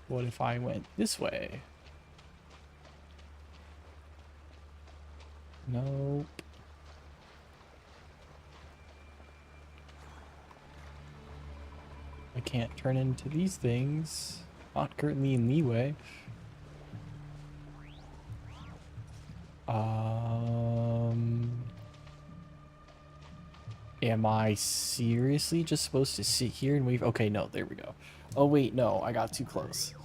What if I went this way? Nope. I can't turn into these things. Not currently in leeway. Am I seriously just supposed to sit here and wait? Okay, no, there we go. Oh wait, no, I got too close.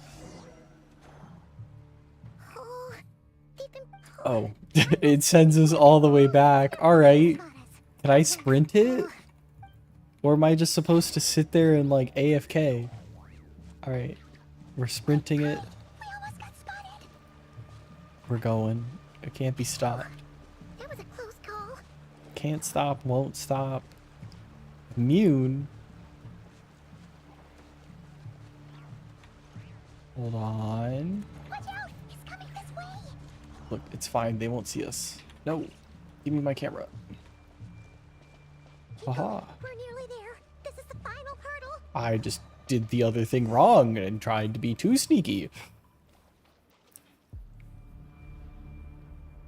Oh, it sends us all the way back. All right. Can I sprint it? Or am I just supposed to sit there and like AFK? Alright. We're sprinting it. We're going. It can't be stopped. That was a close call. Can't stop, won't stop. Immune. Hold on. Watch out! He's coming this way. Look, it's fine. They won't see us. No. Give me my camera. Haha. We're nearly there. This is the final hurdle. I just did the other thing wrong and tried to be too sneaky.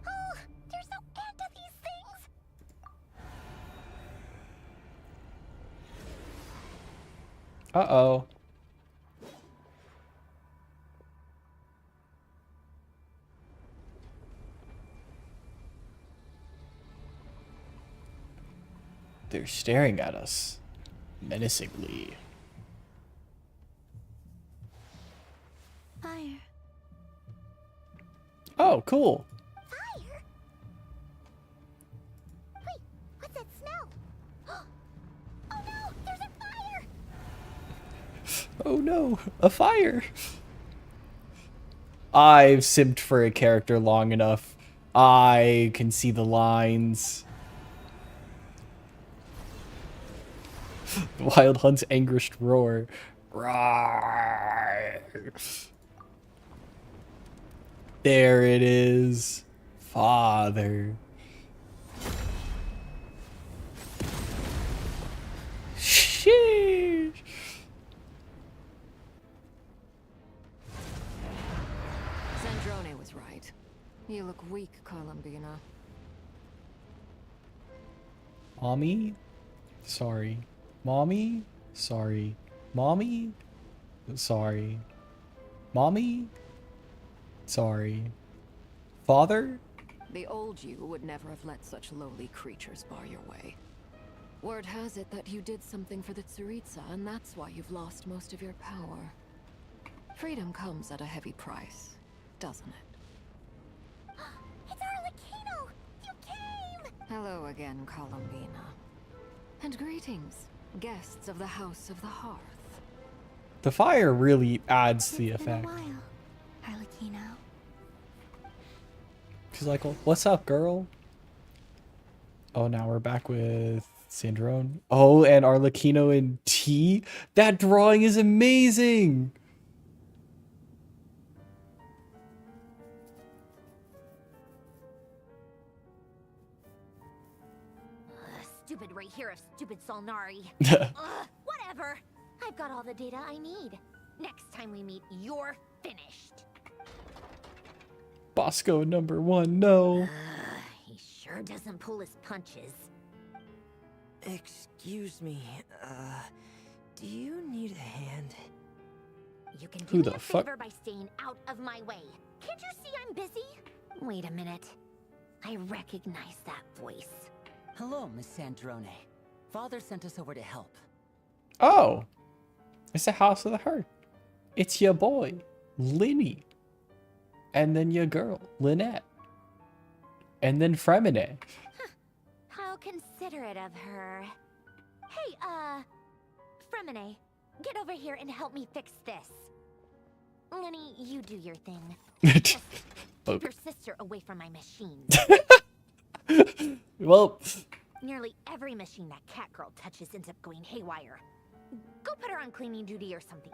Oh, there's no end to these things. Uh-oh. They're staring at us menacingly. Fire. Oh, cool. Fire? Wait, what's that smell? Oh no, there's a fire! Oh no, a fire. I've simped for a character long enough. I can see the lines. The Wild Hunt's anguished roar. Roar. There it is. Father. Sheesh. Zandrone was right. You look weak, Columbina. Mommy? Sorry. Mommy? Sorry. Mommy? Sorry. Mommy? Sorry. Father? The old you would never have let such lowly creatures bar your way. Word has it that you did something for the Tsaritsa, and that's why you've lost most of your power. Freedom comes at a heavy price, doesn't it? It's Arlecchino! You came! Hello again, Columbina. And greetings, guests of the House of the Hearth. The fire really adds to the It's been a effect. while, Arlecchino. She's like, well, what's up, girl? Oh, now we're back with Zandrone. Oh, and Arlecchino and T. That drawing is amazing! Stupid Rahira, stupid Solnari. Whatever. I've got all the data I need. Next time we meet, you're finished. Bosco #1, no. He sure doesn't pull his punches. Excuse me, do you need a hand? You can Who do the me a fuck? favor by staying out of my way. Can't you see I'm busy? Wait a minute. I recognize that voice. Hello, Miss Zandrone. Father sent us over to help. Oh, it's the House of the Hearth. It's your boy, Linny. And then your girl, Lynette. And then Fremine. How considerate of her. Hey, Fremine, get over here and help me fix this. Linny, you do your thing. Just keep your sister away from my machines. Well, Nearly every machine that Catgirl touches ends up going haywire. Go put her on cleaning duty or something.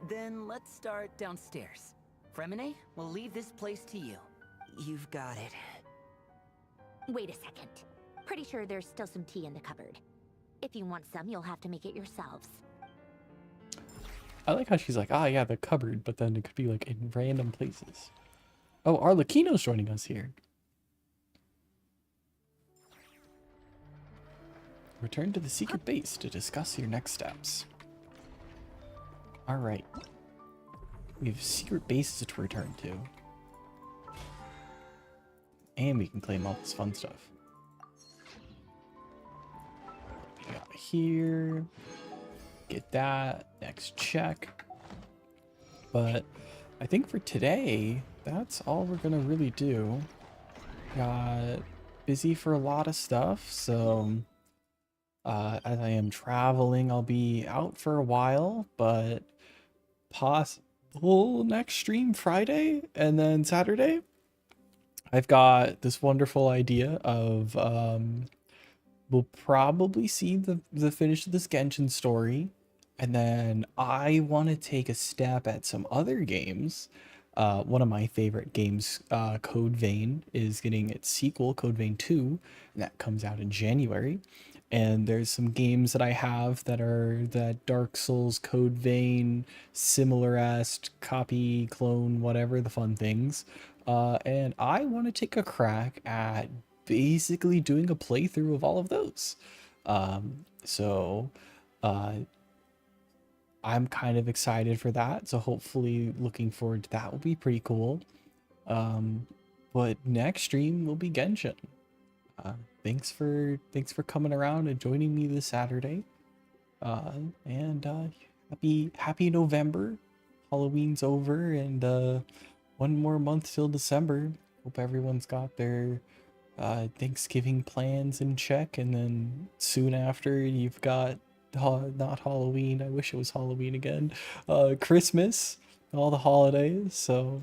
Then let's start downstairs. Fremine, we'll leave this place to you. You've got it. Wait a second. Pretty sure there's still some tea in the cupboard. If you want some, you'll have to make it yourselves. I like how she's like, ah, yeah, the cupboard, but then it could be like in random places. Oh, Arlecchino's joining us here. Return to the secret base to discuss your next steps. Alright. We have secret bases to return to. And we can claim all this fun stuff. We got here. Get that. Next check. But I think for today, that's all we're gonna really do. got busy for a lot of stuff, so as I am traveling, I'll be out for a while, but possible next stream Friday and then Saturday. I've got this wonderful idea of we'll probably see the finish of this Genshin story, and then I want to take a stab at some other games. One of my favorite games, Code Vein, is getting its sequel, Code Vein 2, and that comes out in January. And there's some games that I have that are that Dark Souls, Code Vein, similar-esque, copy, clone, whatever, the fun things. And I want to take a crack at basically doing a playthrough of all of those. So I'm kind of excited for that. So hopefully looking forward to that will be pretty cool. But next stream will be Genshin. Thanks for coming around and joining me this Saturday. And happy November. Halloween's over and one more month till December. Hope everyone's got their Thanksgiving plans in check, and then soon after you've got not Halloween. I wish it was Halloween again. Christmas, all the holidays. So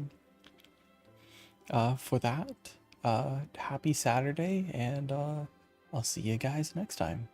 for that, happy Saturday, and I'll see you guys next time.